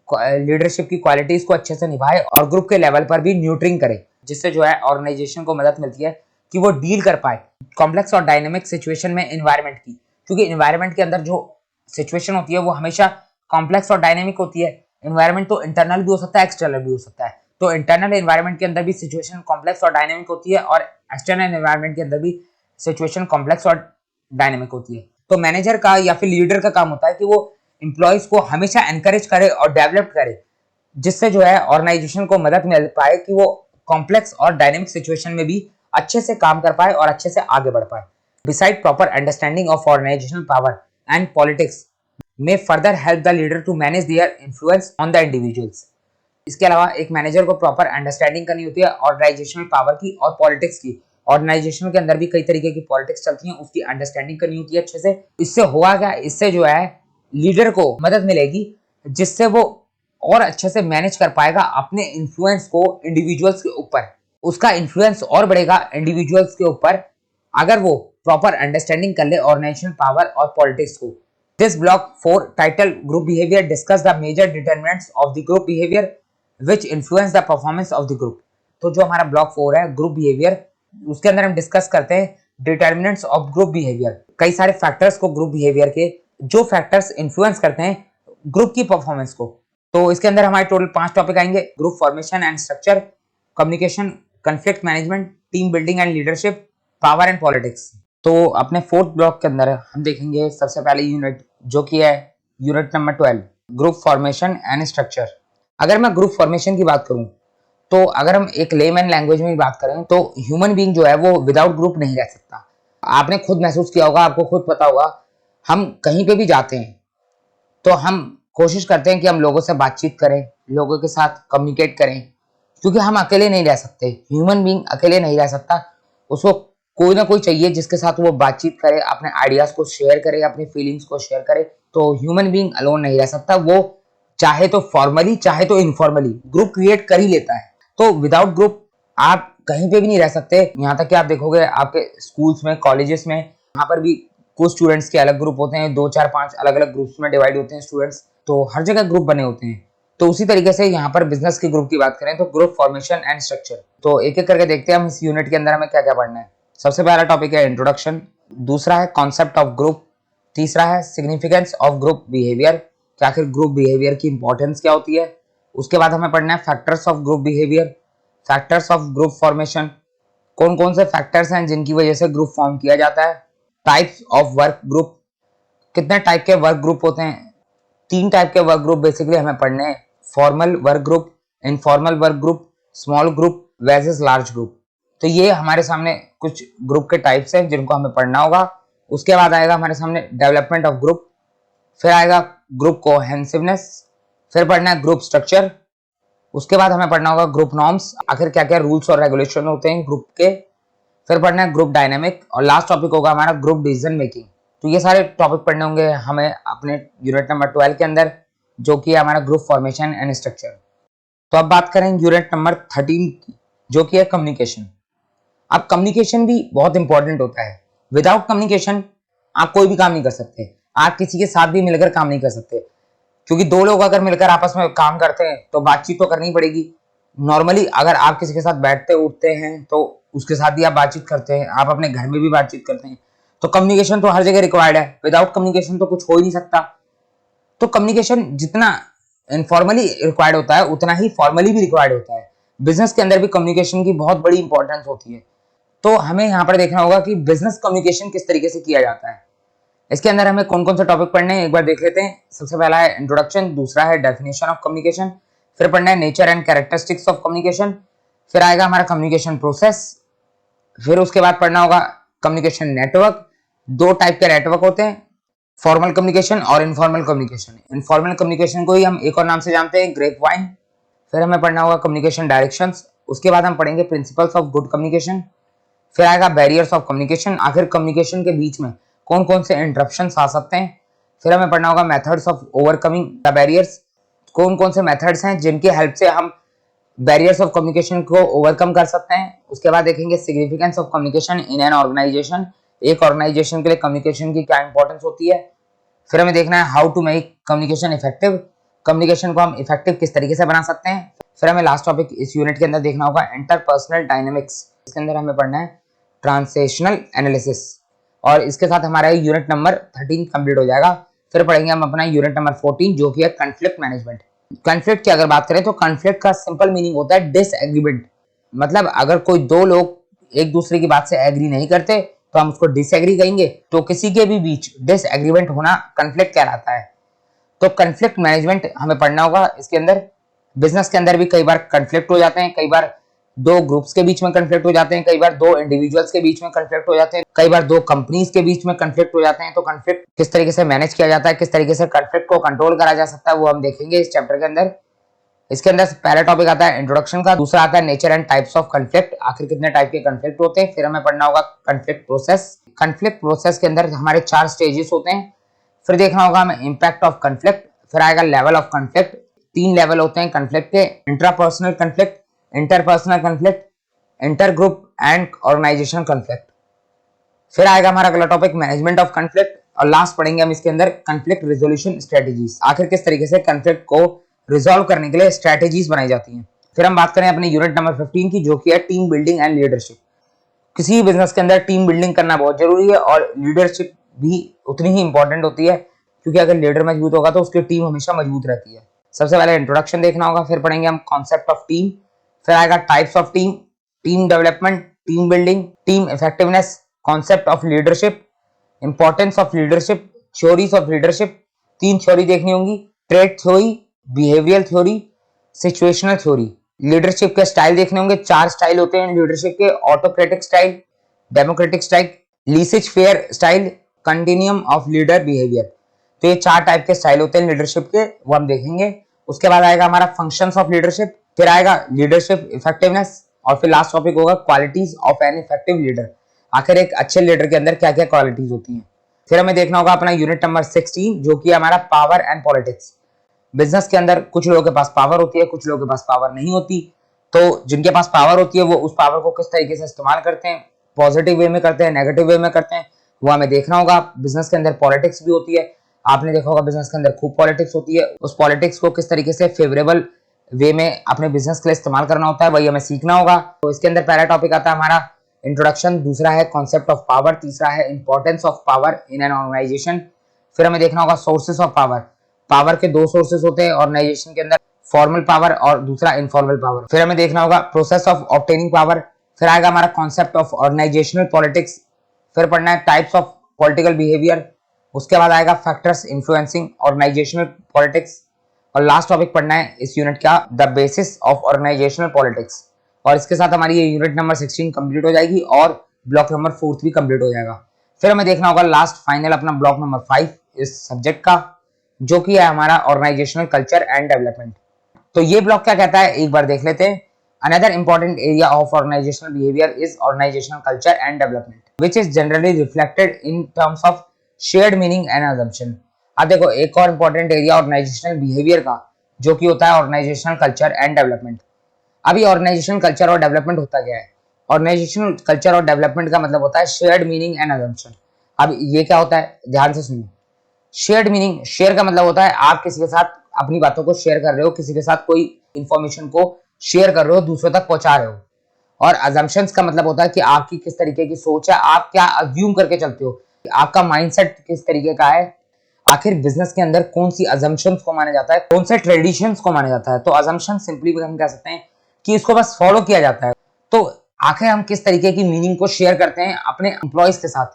लीडरशिप की क्वालिटीज को अच्छे से निभाए और ग्रुप के लेवल पर भी न्यूट्रिंग करे, जिससे जो है ऑर्गेनाइजेशन को मदद मिलती है कि वो डील कर पाए कॉम्प्लेक्स और डायनेमिक सिचुएशन में एनवायरनमेंट की। क्योंकि एनवायरनमेंट के अंदर जो सिचुएशन होती है वो हमेशा कॉम्प्लेक्स और डायनेमिक होती है। एनवायरनमेंट तो इंटरनल भी हो सकता है, एक्सटर्नल भी हो सकता है। तो इंटरनल एनवायरनमेंट के अंदर भी सिचुएशन कॉम्प्लेक्स और डायनेमिक होती है और एक्सटर्नल एनवायरनमेंट के अंदर भी सिचुएशन कॉम्प्लेक्स और डायनेमिक होती है। तो मैनेजर का या फिर लीडर का काम होता है कि वो एम्प्लॉयज को हमेशा एनकरेज करे और डेवलप करे, जिससे जो है ऑर्गेनाइजेशन को मदद मिल पाए कि वो कॉम्प्लेक्स और डायनेमिक सिचुएशन में भी अच्छे से काम कर पाए और अच्छे से आगे बढ़ पाए। Beside proper understanding of organisational power and politics में further help the leader to manage their influence on the individuals. इसके अलावा एक मैनेजर को प्रॉपर अंडरस्टैंडिंग करनी होती है ऑर्गेनाइजेशनल पावर की और पॉलिटिक्स की। ऑर्गेनाइजेशन के अंदर भी कई तरीके की पॉलिटिक्स चलती हैं, उसकी अंडरस्टैंडिंग करनी होती है अच्छे से। इससे होगा क्या, इससे जो है लीडर को मदद मिलेगी जिससे वो और अच्छे से मैनेज कर पाएगा अपने इन्फ्लुएंस को इंडिविजुअल्स के ऊपर। उसका इन्फ्लुएंस और बढ़ेगा इंडिविजुअल्स के ऊपर अगर वो प्रॉपर अंडरस्टैंडिंग कर ले ऑर्गेनाइजेशनल पावर और पॉलिटिक्स को। This block 4 title group behaviour discuss the major determinants of the group behaviour which influence the performance of the group। तो जो हमारा ब्लॉक 4 है ग्रुप बिहेवियर, उसके अंदर हम डिस्कस करते हैं डिटर्मिनेंट्स ऑफ ग्रुप बिहेवियर। कई सारे फैक्टर्स को ग्रुप बिहेवियर के, जो फैक्टर्स इन्फ्लुएंस करते हैं ग्रुप की परफॉर्मेंस को। तो इसके अंदर हमारे टोटल 5 टॉपिक आएंगे: group formation and structure, communication, conflict management, team building and leadership, power and politics. तो अपने 4th ब्लॉक के अंदर हम देखेंगे सबसे पहले यूनिट जो कि है unit number 12, group formation and structure. अगर मैं ग्रुप फॉर्मेशन की बात करूं तो अगर हम एक लेमैन लैंग्वेज में बात करें तो ह्यूमन बीइंग जो है वो विदाउट ग्रुप नहीं रह सकता। आपने खुद महसूस किया होगा, आपको खुद पता होगा, हम कहीं पे भी जाते हैं तो हम कोशिश करते हैं कि हम लोगों से बातचीत करें, लोगों के साथ कम्युनिकेट करें, क्योंकि हम अकेले नहीं रह सकते। ह्यूमन बीइंग अकेले नहीं रह सकता, उसको कोई ना कोई चाहिए जिसके साथ वो बातचीत करे, अपने आइडियाज को शेयर करे, अपनी फीलिंग्स को शेयर करे। तो ह्यूमन बीइंग अलोन नहीं रह सकता, वो चाहे तो फॉर्मली चाहे तो इनफॉर्मली ग्रुप क्रिएट कर ही लेता है। तो विदाउट ग्रुप आप कहीं पे भी नहीं रह सकते। यहाँ तक कि आप देखोगे आपके स्कूल्स में, कॉलेजेस में, यहाँ पर भी कुछ स्टूडेंट्स के अलग ग्रुप होते हैं, 2 4 5 अलग अलग ग्रुप्स में डिवाइड होते हैं स्टूडेंट्स, तो हर जगह ग्रुप बने होते हैं। तो उसी तरीके से यहाँ पर बिजनेस के ग्रुप की बात करें तो ग्रुप फॉर्मेशन एंड स्ट्रक्चर। तो एक एक करके देखते हैं हम इस यूनिट के अंदर हमें क्या क्या पढ़ना है। सबसे पहला टॉपिक है इंट्रोडक्शन, दूसरा है कॉन्सेप्ट ऑफ ग्रुप, तीसरा है सिग्निफिकेंस ऑफ ग्रुप बिहेवियर, कि आखिर ग्रुप बिहेवियर की इंपॉर्टेंस क्या होती है। उसके बाद हमें पढ़ना है factors of group behaviour, factors of group formation, कौन कौन से फैक्टर्स हैं जिनकी वजह से ग्रुप फॉर्म किया जाता है। टाइप्स ऑफ वर्क ग्रुप, कितने टाइप के वर्क ग्रुप होते हैं, 3 टाइप के वर्क ग्रुप बेसिकली हमें पढ़ने हैं, formal work group, informal work group, small group versus large group. तो ये हमारे सामने कुछ ग्रुप के टाइप्स हैं जिनको हमें पढ़ना होगा। उसके बाद आएगा हमारे सामने डेवलपमेंट ऑफ ग्रुप, फिर आएगा ग्रुप कोहेसिवनेस, फिर पढ़ना है ग्रुप स्ट्रक्चर, उसके बाद हमें पढ़ना होगा ग्रुप नॉर्म्स, आखिर क्या क्या रूल्स और रेगुलेशन होते हैं ग्रुप के, फिर पढ़ना है ग्रुप डायनामिक, और लास्ट टॉपिक होगा हमारा ग्रुप डिसीजन मेकिंग। तो ये सारे टॉपिक पढ़ने होंगे हमें अपने यूनिट नंबर 12 के अंदर, जो कि है हमारा ग्रुप फॉर्मेशन एंड स्ट्रक्चर। तो अब बात करें यूनिट नंबर 13 की, जो कि है कम्युनिकेशन। अब कम्युनिकेशन भी बहुत इंपॉर्टेंट होता है। विदाउट कम्युनिकेशन आप कोई भी काम नहीं कर सकते, आप किसी के साथ भी मिलकर काम नहीं कर सकते, क्योंकि 2 लोग अगर मिलकर आपस में काम करते हैं तो बातचीत तो करनी पड़ेगी। नॉर्मली अगर आप किसी के साथ बैठते उठते हैं तो उसके साथ भी आप बातचीत करते हैं, आप अपने घर में भी बातचीत करते हैं, तो कम्युनिकेशन तो हर जगह रिक्वायर्ड है। विदाउट कम्युनिकेशन तो कुछ हो ही नहीं सकता। तो कम्युनिकेशन जितना इनफॉर्मली रिक्वायर्ड होता है उतना ही फॉर्मली भी रिक्वायर्ड होता है। बिजनेस के अंदर भी कम्युनिकेशन की बहुत बड़ी इंपॉर्टेंस होती है। तो हमें यहाँ पर देखना होगा कि बिजनेस कम्युनिकेशन किस तरीके से किया जाता है। इसके अंदर हमें कौन कौन से टॉपिक पढ़ने हैं एक बार देख लेते हैं। सबसे पहला है इंट्रोडक्शन, दूसरा है डेफिनेशन ऑफ कम्युनिकेशन, फिर पढ़ना है nature and characteristics of communication, फिर आएगा हमारा कम्युनिकेशन प्रोसेस, फिर उसके बाद पढ़ना होगा कम्युनिकेशन नेटवर्क। 2 टाइप के नेटवर्क होते हैं, फॉर्मल कम्युनिकेशन और इनफॉर्मल कम्युनिकेशन। इनफॉर्मल कम्युनिकेशन को ही हम एक और नाम से जानते हैं, ग्रेप वाइन। फिर हमें पढ़ना होगा कम्युनिकेशन डायरेक्शंस, उसके बाद हम पढ़ेंगे प्रिंसिपल्स ऑफ गुड कम्युनिकेशन, फिर आएगा बैरियर्स ऑफ कम्युनिकेशन, आखिर कम्युनिकेशन के बीच में कौन कौन से इंटरप्शंस आ सकते हैं। फिर हमें पढ़ना होगा methods of overcoming the barriers, कौन कौन से मेथड्स हैं जिनके हेल्प से हम बैरियर्स ऑफ कम्युनिकेशन को ओवरकम कर सकते हैं। उसके बाद देखेंगे significance of communication in an organisation, एक ऑर्गेनाइजेशन के लिए कम्युनिकेशन की क्या इंपॉर्टेंस होती है। फिर हमें देखना है how to make communication effective, communication को हम इफेक्टिव किस तरीके से बना सकते हैं। फिर हमें लास्ट टॉपिक इस यूनिट के अंदर देखना होगा इंटरपर्सनल डायनेमिक्स, इसके अंदर हमें पढ़ना है ट्रांसलेशनल एनालिसिस, और इसके साथ हमारा यूनिट नंबर 13 कंप्लीट हो जाएगा। फिर पढ़ेंगे हम अपना यूनिट नंबर 14 जो कि है कॉन्फ्लिक्ट मैनेजमेंट। कॉन्फ्लिक्ट की अगर बात करें तो कॉन्फ्लिक्ट का सिंपल मीनिंग होता है डिसएग्रीमेंट, मतलब अगर कोई 2 लोग एक दूसरे की बात से एग्री नहीं करते तो हम उसको डिसएग्री कहेंगे। तो किसी के भी बीच डिसएग्रीमेंट होना कॉन्फ्लिक्ट कहलाता है। तो कॉन्फ्लिक्ट मैनेजमेंट हमें पढ़ना होगा इसके अंदर। बिजनेस के अंदर भी कई बार कॉन्फ्लिक्ट हो जाते हैं, कई बार 2 ग्रुप्स के बीच में कॉन्फ्लिक्ट हो जाते हैं, कई बार 2 इंडिविजुअल्स के बीच में कॉन्फ्लिक्ट हो जाते हैं, कई बार 2 कंपनीज के बीच में कॉन्फ्लिक्ट हो जाते हैं। तो कॉन्फ्लिक्ट किस तरीके से मैनेज किया जाता है, किस तरीके से कॉन्फ्लिक्ट को कंट्रोल करा जा सकता है, वो हम देखेंगे इस चैप्टर के अंदर। इसके अंदर पहला टॉपिक आता है इंट्रोडक्शन का, दूसरा आता है nature and types of conflict, आखिर कितने टाइप के कॉन्फ्लिक्ट होते हैं। फिर हमें पढ़ना होगा कॉन्फ्लिक्ट प्रोसेस। कॉन्फ्लिक्ट प्रोसेस के अंदर हमारे 4 स्टेजेस होते हैं। फिर देखना होगा हमें इंपैक्ट ऑफ कॉन्फ्लिक्ट, फिर आएगा लेवल ऑफ कॉन्फ्लिक्ट, 3 लेवल होते हैं कॉन्फ्लिक्ट के, intrapersonal conflict, interpersonal conflict, inter group and organisation conflict. फिर आएगा हमारा अगला टॉपिक मैनेजमेंट ऑफ कॉन्फ्लिक्ट, और लास्ट पढ़ेंगे हम इसके अंदर कॉन्फ्लिक्ट रेजोल्यूशन स्ट्रेटजीज, आखिर किस तरीके से कॉन्फ्लिक्ट को रिजॉल्व करने के लिए स्ट्रेटजीज बनाई जाती हैं। फिर हम बात करें अपने यूनिट नंबर 15 की, जो कि है टीम बिल्डिंग एंड लीडरशिप। किसी भी बिजनेस के अंदर टीम बिल्डिंग करना बहुत जरूरी है और लीडरशिप भी उतनी ही इंपॉर्टेंट होती है, क्योंकि अगर लीडर मजबूत होगा तो उसकी टीम हमेशा मजबूत रहती है। सबसे पहले इंट्रोडक्शन देखना होगा, फिर पढ़ेंगे हम कॉन्सेप्ट ऑफ टीम, फिर आएगा types of team, team development, team building, team effectiveness, concept of leadership, importance of leadership, theories of leadership. 3 theory देखनी होंगी, trait theory, behavioural theory, situational theory. Leadership के स्टाइल देखने होंगे, 4 स्टाइल होते हैं leadership के: autocratic style, democratic style, laissez faire style, continuum of leader behaviour. तो ये 4 टाइप के स्टाइल होते हैं लीडरशिप के, वो हम देखेंगे। उसके बाद आएगा हमारा फंक्शंस ऑफ लीडरशिप, फिर आएगा लीडरशिप इफेक्टिवनेस, और फिर लास्ट टॉपिक होगा qualities of an effective leader. आखिर एक अच्छे लीडर के अंदर क्या क्या क्वालिटीज होती हैं। फिर हमें देखना होगा अपना यूनिट नंबर 16, जो कि हमारा पावर एंड पॉलिटिक्स। बिजनेस के अंदर कुछ लोगों के पास पावर होती है, कुछ लोगों के पास पावर नहीं होती। तो जिनके पास पावर होती है वो उस पावर को किस तरीके से इस्तेमाल करते हैं, पॉजिटिव वे में करते हैं, नेगेटिव वे में करते हैं, वो हमें देखना होगा। बिजनेस के अंदर पॉलिटिक्स भी होती है, आपने देखा होगा बिजनेस के अंदर खूब पॉलिटिक्स होती है। उस पॉलिटिक्स को किस तरीके से फेवरेबल वे में अपने बिजनेस के लिए इस्तेमाल करना होता है, वही हमें सीखना होगा। तो इसके अंदर पहला टॉपिक आता है हमारा इंट्रोडक्शन, दूसरा है कॉन्सेप्ट ऑफ पावर, तीसरा है importance of power in an organisation. फिर हमें देखना होगा सोर्सेस ऑफ पावर। पावर के 2 सोर्सेस होते हैं ऑर्गेनाइजेशन के अंदर, फॉर्मल पावर और दूसरा इनफॉर्मल पावर। फिर हमें देखना होगा प्रोसेस ऑफ ऑब्टेनिंग पावर। फिर आएगा हमारा कॉन्सेप्ट ऑफ ऑर्गेनाइजेशनल पॉलिटिक्स। फिर पढ़ना है टाइप्स ऑफ पॉलिटिकल बिहेवियर। उसके बाद आएगा फैक्टर्स इन्फ्लुएंसिंग ऑर्गेनाइजेशनल पॉलिटिक्स। और लास्ट टॉपिक पढ़ना है इस यूनिट का, the basis of organisational politics. और इसके साथ हमारी ये यूनिट नंबर 16 कंप्लीट हो जाएगी और ब्लॉक नंबर 4 भी कंप्लीट हो जाएगा। फिर हमें देखना होगा लास्ट फाइनल अपना ब्लॉक नंबर 5 इस सब्जेक्ट का, जो कि है हमारा ऑर्गेनाइजेशनल कल्चर एंड डेवलपमेंट। तो ये ब्लॉक क्या कहता है एक बार देख लेते हैं। Another important area of organisational behaviour is organisational culture and development, which is generally reflected in terms of shared meaning and assumption. अब देखो एक और इंपॉर्टेंट एरिया ऑर्गेनाइजेशनल बिहेवियर का, जो कि होता है ऑर्गेनाइजेशनल कल्चर एंड डेवलपमेंट। अभी ऑर्गेनाइजेशनल कल्चर और डेवलपमेंट होता क्या है? ऑर्गेनाइजेशनल कल्चर और डेवलपमेंट का मतलब होता है शेयर्ड मीनिंग एंड अजम्पशन। अब ये क्या होता है, ध्यान से सुनो। शेयर्ड मीनिंग, शेयर का मतलब होता है आप किसी के साथ अपनी बातों को शेयर कर रहे हो, किसी के साथ कोई इंफॉर्मेशन को शेयर कर रहे हो, दूसरों तक पहुंचा रहे हो। और अजम्पशंस का मतलब होता है कि आपकी किस तरीके की सोच है, आप क्या अज्यूम करके चलते हो, आपका माइंडसेट किस तरीके का है। आखिर बिजनेस के अंदर कौन सी अजम्पशंस को माना जाता है, कौन से ट्रेडिशंस को माना जाता है। तो अजम्पशन सिंपली हम कह सकते हैं कि इसको बस फॉलो किया जाता है। तो आखिर हम किस तरीके की मीनिंग को शेयर करते हैं अपने एम्प्लॉयज के साथ,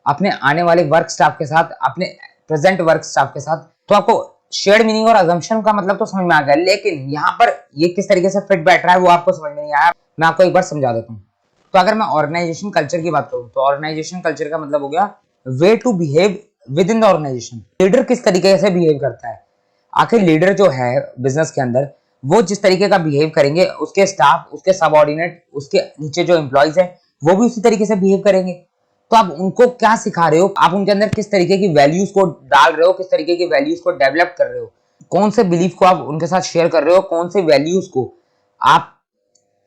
अपने आने वाले वर्क स्टाफ के साथ, अपने प्रेजेंट वर्क स्टाफ के साथ। तो आपको शेयर्ड मीनिंग और अजम्पशन का मतलब तो समझ में आ गया, लेकिन यहाँ पर ये किस तरीके से फिट बैठ रहा है वो आपको समझ में नहीं आया। मैं आपको एक बार समझा देता हूँ। तो अगर मैं ऑर्गेनाइजेशन कल्चर की बात करूँ तो ऑर्गेनाइजेशन कल्चर का मतलब हो गया way to behave within the organisation. Leader किस तरीके से बिहेव करता है। आखिर लीडर जो है बिजनेस के अंदर, वो जिस तरीके का बिहेव करेंगे, उसके स्टाफ, उसके सबऑर्डिनेट, उसके नीचे जो एम्प्लॉयज है, वो भी उसी तरीके से बिहेव करेंगे। तो आप उनको क्या सिखा रहे हो, आप उनके अंदर किस तरीके की वैल्यूज को डाल रहे हो, किस तरीके की वैल्यूज को डेवलप कर रहे हो, कौन से बिलीफ को आप उनके साथ शेयर कर रहे हो, कौन से वैल्यूज को आप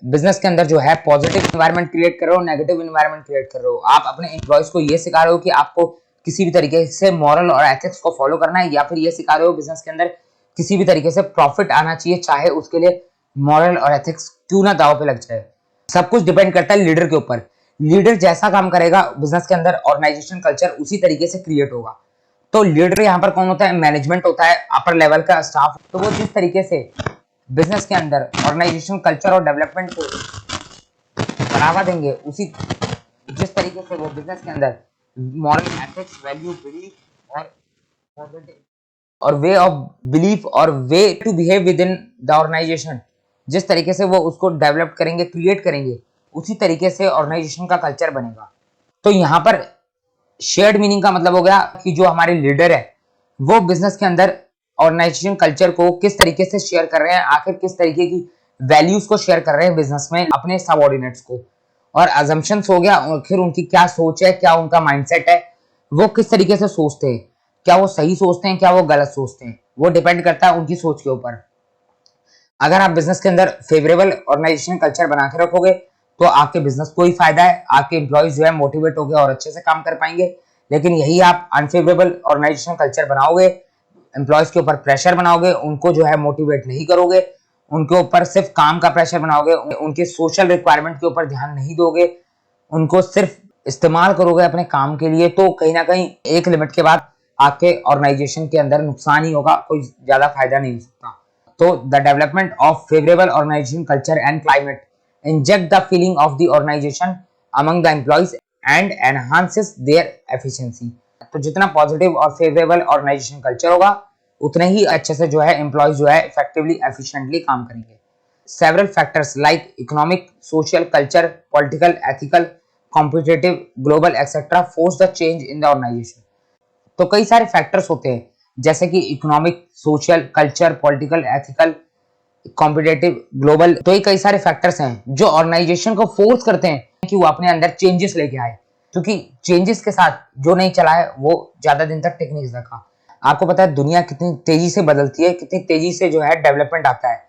बिजनेस के अंदर जो है पॉजिटिव एनवायरनमेंट क्रिएट कर रहे हो, नेगेटिव एनवायरनमेंट क्रिएट कर रहे हो। आप अपने एम्प्लॉयज को ये सिखा रहे हो कि आपको किसी भी तरीके से मॉरल और एथिक्स को फॉलो करना है, या फिर ये सिखा रहे हो बिजनेस के अंदर किसी भी तरीके से प्रॉफिट आना चाहिए, चाहे उसके लिए मॉरल और एथिक्स क्यों ना दांव पे लग जाए। सब कुछ डिपेंड करता है लीडर के ऊपर। लीडर जैसा काम करेगा बिजनेस के अंदर, ऑर्गेनाइजेशन कल्चर उसी तरीके से क्रिएट होगा। तो लीडर यहाँ पर कौन होता है? मैनेजमेंट होता है, अपर लेवल का स्टाफ। तो वो जिस तरीके से बिजनेस के अंदर ऑर्गेनाइजेशन कल्चर और डेवलपमेंट को बढ़ावा देंगे, उसी जिस तरीके से वो बिजनेस के अंदर मॉरल एथिक्स, वैल्यू, बिलीफ और वे ऑफ बिलीफ और way to behave within the organisation, जिस तरीके से वो उसको डेवलप करेंगे, क्रिएट करेंगे, उसी तरीके से ऑर्गेनाइजेशन का कल्चर बनेगा। तो यहाँ पर शेयर्ड मीनिंग का मतलब हो गया कि जो हमारे लीडर है वो बिजनेस के अंदर ऑर्गेनाइजेशन कल्चर को किस तरीके से शेयर कर रहे हैं, आखिर किस तरीके की वैल्यूज को शेयर कर रहे हैं बिजनेस में अपने सबऑर्डिनेट्स को। और अजम्पशंस हो गया, आखिर उनकी क्या सोच है, क्या उनका माइंडसेट है, वो किस तरीके से सोचते हैं, क्या वो सही सोचते हैं, क्या वो गलत सोचते हैं, वो डिपेंड करता है उनकी सोच के ऊपर। अगर आप बिजनेस के अंदर फेवरेबल ऑर्गेनाइजेशन कल्चर बना के रखोगे तो आपके बिजनेस को ही फायदा है, आपके एम्प्लॉयज जो है मोटिवेट होकर और अच्छे से काम कर पाएंगे। लेकिन यही आप अनफेवरेबल ऑर्गेनाइजेशन कल्चर बनाओगे, एम्प्लॉयज के ऊपर प्रेशर बनाओगे, उनको जो है मोटिवेट नहीं करोगे, उनके ऊपर सिर्फ काम का प्रेशर बनाओगे, उनके सोशल रिक्वायरमेंट के ऊपर ध्यान नहीं दोगे, उनको सिर्फ इस्तेमाल करोगे अपने काम के लिए, तो कहीं ना कहीं एक लिमिट के बाद आपके ऑर्गेनाइजेशन के अंदर नुकसान ही होगा, कोई ज्यादा फायदा नहीं हो सकता। तो the development of favourable organisation culture and climate inject the feeling of the organisation among the employees and enhances their efficiency. तो जितना पॉजिटिव और फेवरेबल ऑर्गेनाइजेशन कल्चर होगा, उतने ही अच्छे से जो है एम्प्लॉयज जो है इफेक्टिवली एफिशिएंटली काम करेंगे। several factors like economic, social, culture, political, ethical, competitive, global, etc. force the change in the organization. तो कई सारे फैक्टर्स होते हैं जैसे कि economic, social, culture, political, ethical, competitive, global. तो ये कई सारे फैक्टर्स हैं जो ऑर्गेनाइजेशन को फोर्स करते हैं कि वो अपने अंदर चेंजेस लेके आए, क्योंकि चेंजेस के साथ जो नहीं चला है वो ज्यादा दिन तक टिक नहीं सका। आपको पता है दुनिया कितनी तेजी से बदलती है, कितनी तेजी से जो है डेवलपमेंट आता है,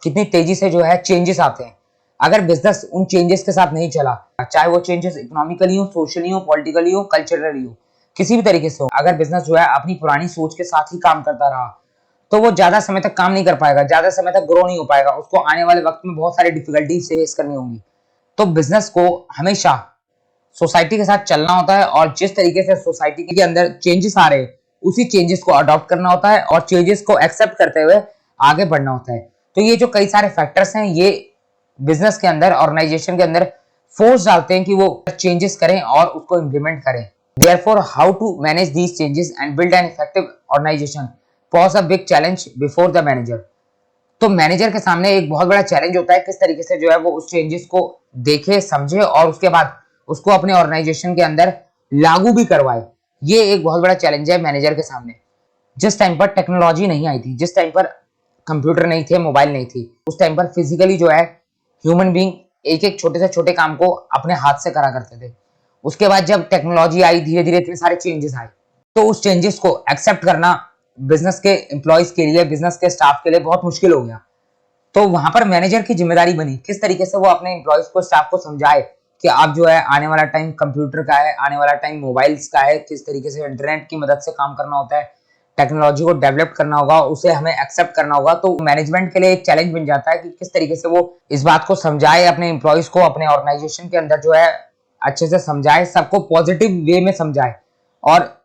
कितनी तेजी से जो है चेंजेस आते हैं। अगर बिजनेस उन चेंजेस के साथ नहीं चला, चाहे वो चेंजेस इकोनॉमिकली हो, सोशली हो, पॉलिटिकली हो, कल्चरली हो, किसी भी तरीके से हो, अगर बिजनेस जो है अपनी पुरानी सोच के साथ ही काम करता रहा तो वो ज्यादा समय तक काम नहीं कर पाएगा, ज्यादा समय तक ग्रो नहीं हो पाएगा, उसको आने वाले वक्त में बहुत सारी डिफिकल्टी फेस करनी होंगी। तो बिजनेस को हमेशा सोसाइटी के साथ चलना होता है और जिस तरीके से सोसाइटी के अंदर चेंजेस आ रहे हैं उसी चेंजेस को अडॉप्ट करना होता है और चेंजेस को एक्सेप्ट करते हुए आगे बढ़ना होता है। तो ये जो कई सारे फैक्टर्स हैं ये बिजनेस के अंदर, ऑर्गेनाइजेशन के अंदर फोर्स डालते हैं कि वो चेंजेस करें और उसको इंप्लीमेंट करें। Therefore how to manage these changes and build an effective organisation pose a big challenge before the manager. तो मैनेजर के सामने एक बहुत बड़ा चैलेंज होता है किस तरीके से जो है वो उस चेंजेस को देखे, समझे और उसके बाद उसको अपने ऑर्गेनाइजेशन के अंदर लागू भी करवाए। ये एक बहुत बड़ा चैलेंज है मैनेजर के सामने। जिस टाइम पर टेक्नोलॉजी नहीं आई थी, जिस टाइम पर कंप्यूटर नहीं थे, मोबाइल नहीं थी, उस टाइम पर फिजिकली जो है ह्यूमन बीइंग एक एक छोटे से छोटे काम को अपने हाथ से करा करते थे। उसके बाद जब टेक्नोलॉजी आई, धीरे धीरे इतने सारे चेंजेस आए, तो उस चेंजेस को एक्सेप्ट करना बिजनेस के एम्प्लॉयज के लिए, बिजनेस के स्टाफ के लिए बहुत मुश्किल हो गया। तो वहां पर मैनेजर की जिम्मेदारी बनी किस तरीके से वो अपने एम्प्लॉयज को, स्टाफ को समझाए कि आप जो है आने वाला टाइम कंप्यूटर का है, आने वाला टाइम मोबाइल्स का है, किस तरीके से इंटरनेट की मदद से काम करना होता है, टेक्नोलॉजी को डेवलप करना होगा, उसे हमें एक्सेप्ट करना होगा। तो मैनेजमेंट के लिए एक चैलेंज बन जाता है कि किस तरीके से वो इस बात को समझाए अपने एम्प्लॉयज को, अपने ऑर्गेनाइजेशन के अंदर जो है अच्छे से समझाए, सबको पॉजिटिव वे में समझाए और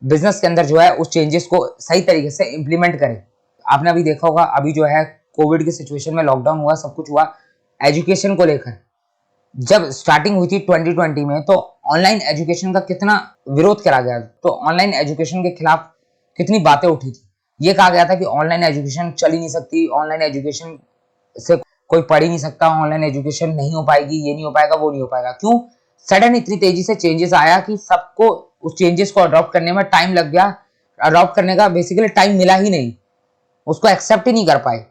बिजनेस के अंदर जो है उस चेंजेस को सही तरीके से इंप्लीमेंट करे। आपने अभी देखा होगा, अभी जो है कोविड की सिचुएशन में लॉकडाउन हुआ, सब कुछ हुआ, एजुकेशन को लेकर जब स्टार्टिंग हुई थी 2020 में, तो ऑनलाइन एजुकेशन का कितना विरोध करा गया, तो ऑनलाइन एजुकेशन के खिलाफ कितनी बातें उठी थी। ये कहा गया था कि ऑनलाइन एजुकेशन चल ही नहीं सकती, ऑनलाइन एजुकेशन से कोई पढ़ ही नहीं सकता, ऑनलाइन एजुकेशन नहीं हो पाएगी, ये नहीं हो पाएगा, वो नहीं हो पाएगा। क्यों? सडन इतनी तेजी से चेंजेस आया कि सबको उस चेंजेस को अडॉप्ट करने में टाइम लग गया। अडॉप्ट करने का बेसिकली टाइम मिला ही नहीं, उसको एक्सेप्ट ही नहीं कर पाए।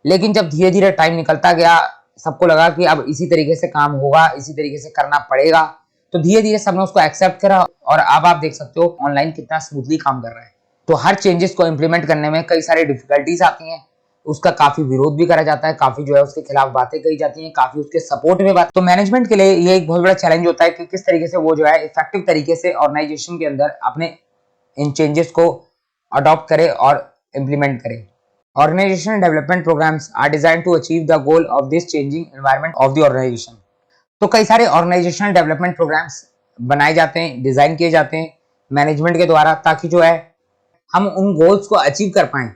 लेकिन जब धीरे धीरे टाइम निकलता गया, सबको लगा कि अब इसी तरीके से काम होगा, इसी तरीके से करना पड़ेगा, तो धीरे धीरे सबने उसको एक्सेप्ट करा और अब आप देख सकते हो ऑनलाइन कितना स्मूथली काम कर रहा है। तो हर चेंजेस को इंप्लीमेंट करने में कई सारी डिफिकल्टीज आती हैं, उसका काफी विरोध भी करा जाता है, काफी जो है उसके खिलाफ बातें कही जाती हैं, काफी उसके सपोर्ट में बात। तो मैनेजमेंट के लिए ये एक बहुत बड़ा चैलेंज होता है कि किस तरीके से वो जो है इफेक्टिव तरीके से ऑर्गेनाइजेशन के अंदर अपने इन चेंजेस को अडॉप्ट करे और इम्प्लीमेंट करे। Organizational development programs are designed to achieve the goal of this changing environment of the organization. तो कई सारे ऑर्गेनाइजेशनल डेवलपमेंट प्रोग्राम्स बनाए जाते हैं, डिजाइन किए जाते हैं मैनेजमेंट के द्वारा, ताकि जो है हम उन गोल्स को अचीव कर पाएं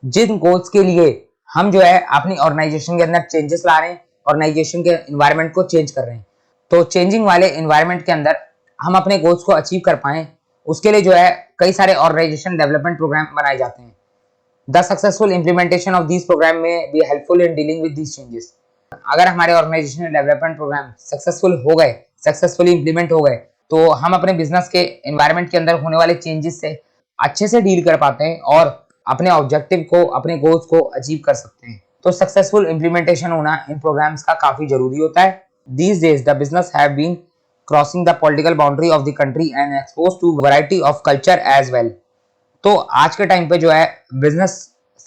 जिन गोल्स के लिए हम जो है अपनी ऑर्गेनाइजेशन के अंदर चेंजेस ला रहे हैं, ऑर्गेनाइजेशन के एनवायरनमेंट को चेंज कर रहे हैं। तो चेंजिंग वाले एनवायरनमेंट के अंदर हम अपने गोल्स को अचीव कर पाएं, उसके लिए जो है कई सारे ऑर्गेनाइजेशन डेवलपमेंट प्रोग्राम बनाए जाते हैं। The successful implementation of these program may be helpful in dealing with these changes. अगर हमारे ऑर्गेनाइजेशनल डेवलपमेंट प्रोग्राम सक्सेसफुल हो गए, सक्सेसफुली इंप्लीमेंट हो गए, तो हम अपने बिजनेस के एनवायरनमेंट के अंदर होने वाले चेंजेस से अच्छे से डील कर पाते हैं और अपने ऑब्जेक्टिव को, अपने गोल्स को अचीव कर सकते हैं। तो सक्सेसफुल इंप्लीमेंटेशन होना इन प्रोग्राम्स का काफी जरूरी होता है। These days the business have been crossing the political boundary of the country and exposed to variety of culture as well. तो आज के टाइम पे जो है बिजनेस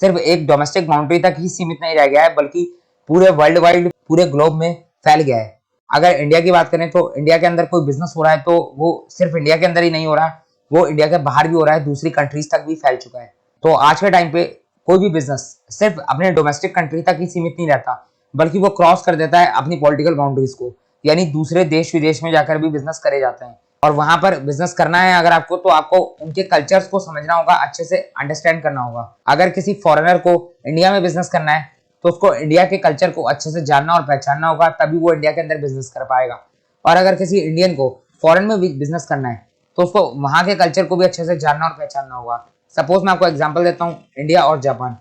सिर्फ एक डोमेस्टिक बाउंड्री तक ही सीमित नहीं रह गया है, बल्कि पूरे वर्ल्ड वाइड, पूरे ग्लोब में फैल गया है। अगर इंडिया की बात करें तो इंडिया के अंदर कोई बिजनेस हो रहा है तो वो सिर्फ इंडिया के अंदर ही नहीं हो रहा, वो इंडिया के बाहर भी हो रहा है, दूसरी कंट्रीज तक भी फैल चुका है। तो आज के टाइम पे कोई भी बिजनेस सिर्फ अपने डोमेस्टिक कंट्री तक ही सीमित नहीं रहता, बल्कि वो क्रॉस कर देता है अपनी पॉलिटिकल बाउंड्रीज को, यानी दूसरे देश विदेश में जाकर भी बिजनेस करे जाते हैं। और वहां पर बिजनेस करना है अगर आपको, तो आपको उनके कल्चर्स को समझना होगा, अच्छे से अंडरस्टैंड करना होगा। अगर किसी फॉरेनर को इंडिया में बिजनेस करना है तो उसको इंडिया के कल्चर को अच्छे से जानना और पहचानना होगा, तभी वो इंडिया के अंदर बिजनेस कर पाएगा। और अगर किसी इंडियन को फॉरेन में बिजनेस करना है तो उसको वहां के कल्चर को भी अच्छे से जानना और पहचानना होगा। सपोज मैं आपको एग्जाम्पल देता हूँ, इंडिया और जापान।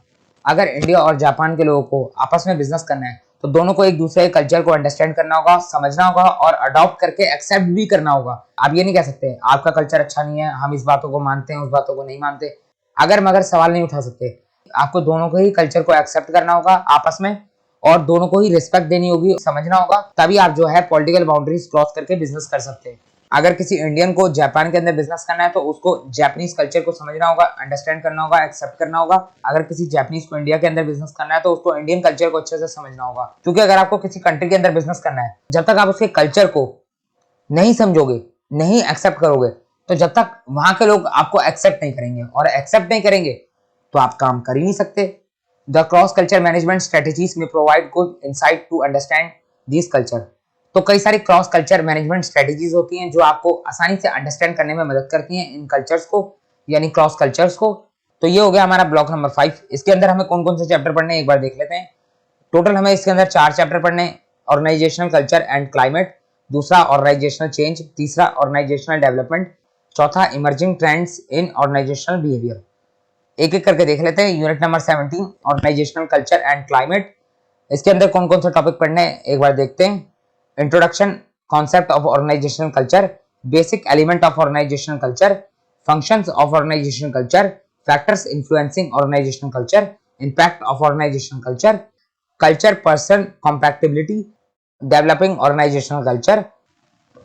अगर इंडिया और जापान के लोगों को आपस में बिजनेस करना है तो दोनों को एक दूसरे के कल्चर को अंडरस्टैंड करना होगा, समझना होगा और अडॉप्ट करके एक्सेप्ट भी करना होगा। आप ये नहीं कह सकते आपका कल्चर अच्छा नहीं है, हम इस बातों को मानते हैं, उस बातों को नहीं मानते, अगर मगर सवाल नहीं उठा सकते। आपको दोनों को ही कल्चर को एक्सेप्ट करना होगा आपस में और दोनों को ही रिस्पेक्ट देनी होगी, समझना होगा, तभी आप जो है पॉलिटिकल बाउंड्रीज क्रॉस करके बिजनेस कर सकते हैं। अगर किसी इंडियन को जापान के अंदर बिजनेस करना है तो उसको जापानीज कल्चर को समझना होगा, अंडरस्टैंड करना होगा, एक्सेप्ट करना होगा। अगर किसी जापानीज को इंडिया के अंदर बिजनेस करना है तो उसको इंडियन कल्चर को अच्छे से समझना होगा, क्योंकि अगर आपको किसी कंट्री के अंदर बिजनेस करना है, जब तक आप उसके कल्चर को नहीं समझोगे, नहीं एक्सेप्ट करोगे, तो जब तक वहां के लोग आपको एक्सेप्ट नहीं करेंगे और एक्सेप्ट नहीं करेंगे तो आप काम कर ही नहीं सकते। The cross culture management strategies में provide good insight to understand this culture. तो कई सारी क्रॉस कल्चर मैनेजमेंट स्ट्रेटेजीज होती हैं जो आपको आसानी से अंडरस्टैंड करने में मदद करती हैं इन कल्चर्स को, यानी क्रॉस कल्चर्स को। तो ये हो गया हमारा ब्लॉक नंबर 5। इसके अंदर हमें कौन कौन से चैप्टर पढ़ने हैं एक बार देख लेते हैं। टोटल हमें इसके अंदर 4 चैप्टर पढ़ने हैं। ऑर्गेनाइजेशनल कल्चर एंड क्लाइमेट, दूसरा ऑर्गेनाइजेशनल चेंज, तीसरा ऑर्गेनाइजेशनल डेवलपमेंट, चौथा emerging trends in organisational behaviour. एक एक करके देख लेते हैं। Unit number 17 organisational culture and climate, इसके अंदर कौन कौन से टॉपिक पढ़ने हैं एक बार देखते हैं। Introduction, concept of organisational culture, basic element of organisational culture, functions of organisational culture, factors influencing organisational culture, impact of organisational culture, culture person compatibility, developing organisational culture,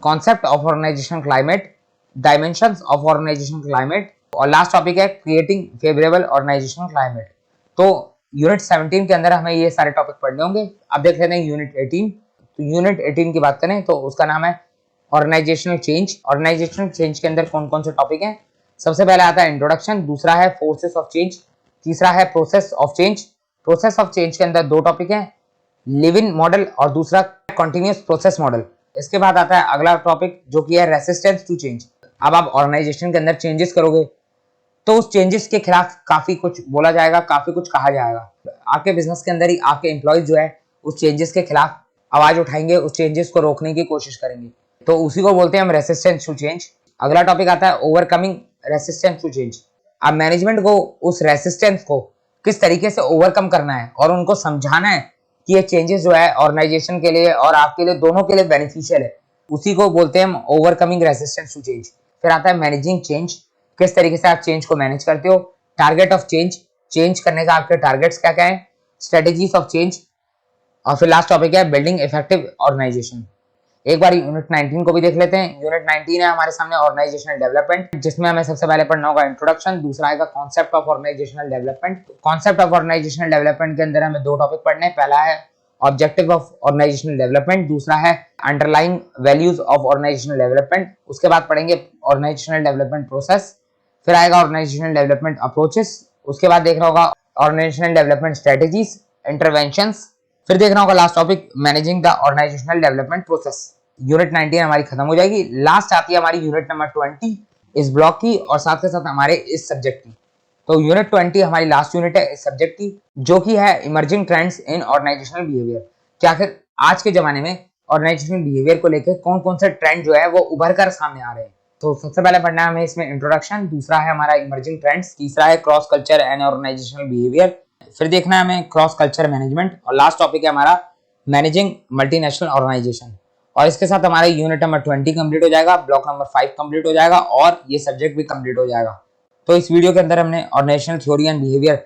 concept of organisational climate, dimensions of organisational climate, और last topic है creating favourable organisational climate. तो unit 17 के अंदर हमें ये सारे topic पढ़ने होंगे। अब देख लेते हैं यूनिट 18। तो यूनिट 18 की बात करें तो उसका नाम है ऑर्गेनाइजेशनल चेंज। ऑर्गेनाइजेशनल चेंज के अंदर कौन कौन से टॉपिक हैं? सबसे पहले आता है इंट्रोडक्शन, दूसरा है फोर्सेस ऑफ चेंज, तीसरा है process of change. Process of change के अंदर 2 टॉपिक हैं, लिविंग मॉडल और दूसरा कंटिन्यूअस प्रोसेस मॉडल। इसके बाद आता है अगला टॉपिक जो कि है रेसिस्टेंस टू चेंज। अब आप ऑर्गेनाइजेशन के अंदर चेंजेस करोगे तो उस चेंजेस के खिलाफ काफी कुछ बोला जाएगा, काफी कुछ कहा जाएगा। आपके बिजनेस के अंदर ही आपके एम्प्लॉयज जो है उस चेंजेस के खिलाफ आवाज उठाएंगे, उस चेंजेस को रोकने की कोशिश करेंगे, तो उसी को बोलते हैं हम रेसिस्टेंस टू चेंज। अगला टॉपिक आता है ओवरकमिंग रेसिस्टेंस टू चेंज। अब मैनेजमेंट को उस रेसिस्टेंस को किस तरीके से ओवरकम करना है और उनको समझाना है कि ये चेंजेस जो है ऑर्गेनाइजेशन के लिए और आपके लिए, दोनों के लिए बेनिफिशियल है, उसी को बोलते हैं हम ओवरकमिंग रेसिस्टेंस टू चेंज। फिर आता है मैनेजिंग चेंज, किस तरीके से आप चेंज को मैनेज करते हो, टारगेट ऑफ चेंज, चेंज करने का आपके टारगेट्स क्या क्या है, स्ट्रेटेजीज ऑफ चेंज, और फिर लास्ट टॉपिक है बिल्डिंग इफेक्टिव ऑर्गेनाइजेशन। एक बार यूनिट 19 को भी देख लेते हैं। यूनिट 19 है हमारे सामने ऑर्गेनाइजेशनल डेवलपमेंट, जिसमें हमें सबसे पहले पढ़ना होगा इंट्रोडक्शन, दूसरा आएगा concept of organisational development. Concept of organisational development के अंदर हमें 2 टॉपिक पढ़ने हैं। पहला है ऑब्जेक्टिव ऑफ ऑर्गेनाइजेशनल डेवलपमेंट, दूसरा है underlying values of organisational development. उसके बाद पढ़ेंगे ऑर्गेनाइजेशनल डेवलपमेंट प्रोसेस, फिर आएगा ऑर्गेनाइजेशनल डेवलपमेंट अप्रोचेस, उसके बाद देखना होगा ऑर्गेनाइजेशनल डेवलपमेंट स्ट्रेटेजीज, इंटरवेंशंस, फिर देखना होगा last topic managing the organisational development process. Unit 19 हमारी खत्म हो जाएगी। लास्ट आती है हमारी यूनिट नंबर 20 इस ब्लॉक की और साथ के साथ हमारे इस सब्जेक्ट की। तो यूनिट 20 हमारी लास्ट यूनिट है इस सब्जेक्ट की, जो कि है emerging trends in organisational behaviour. क्या आखिर आज के जमाने में ऑर्गेनाइजेशनल बिहेवियर को लेकर कौन कौन से ट्रेंड जो है वो उभर कर सामने आ रहे हैं। तो सबसे पहले पढ़ना है हमें इसमें इंट्रोडक्शन, दूसरा है हमारा इमर्जिंग ट्रेंड्स, तीसरा है cross culture and organisational behaviour, फिर देखना है हमें क्रॉस कल्चर मैनेजमेंट, और लास्ट टॉपिक है हमारा मैनेजिंग मल्टीनेशनल ऑर्गेनाइजेशन। और इसके साथ हमारा यूनिट नंबर 20 कंप्लीट हो जाएगा, ब्लॉक नंबर 5 कंप्लीट हो जाएगा और ये सब्जेक्ट भी कंप्लीट हो जाएगा। तो इस वीडियो के अंदर हमने organisational theory and behaviour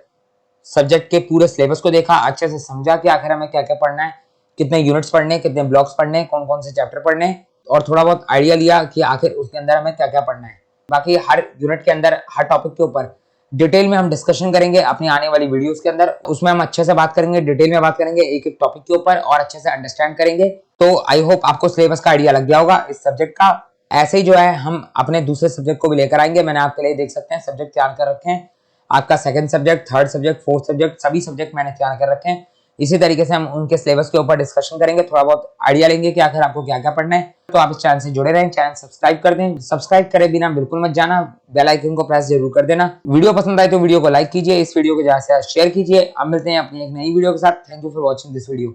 subject के पूरे सिलेबस को देखा, अच्छे से समझा कि आखिर हमें क्या क्या पढ़ना है, कितने यूनिट्स पढ़ने, कितने ब्लॉक्स पढ़ने, कौन कौन से चैप्टर पढ़ने, और थोड़ा बहुत आइडिया लिया कि आखिर उसके अंदर हमें क्या क्या पढ़ना है। बाकी हर यूनिट के अंदर हर टॉपिक के ऊपर डिटेल में हम डिस्कशन करेंगे अपनी आने वाली वीडियोस के अंदर, उसमें हम अच्छे से बात करेंगे, डिटेल में बात करेंगे एक एक टॉपिक के ऊपर और अच्छे से अंडरस्टैंड करेंगे। तो आई होप आपको सिलेबस का आइडिया लग गया होगा इस सब्जेक्ट का। ऐसे ही जो है हम अपने दूसरे सब्जेक्ट को भी लेकर आएंगे। मैंने आपके लिए देख सकते हैं सब्जेक्ट तैयार कर रखे हैं, आपका second subject, third subject, fourth subject, सभी सब्जेक्ट मैंने तैयार कर रखे हैं। इसी तरीके से हम उनके सिलेबस के ऊपर डिस्कशन करेंगे, थोड़ा बहुत आइडिया लेंगे कि आखिर आपको क्या क्या पढ़ना है। तो आप इस चैनल से जुड़े रहें, चैनल सब्सक्राइब कर दें, सब्सक्राइब करे बिना बिल्कुल मत जाना, बेल आइकन को प्रेस जरूर कर देना। वीडियो पसंद आए तो वीडियो को लाइक कीजिए, इस वीडियो को ज्यादा से ज्यादा शेयर कीजिए। अब मिलते हैं अपनी एक नई वीडियो के साथ। Thank you for watching this video.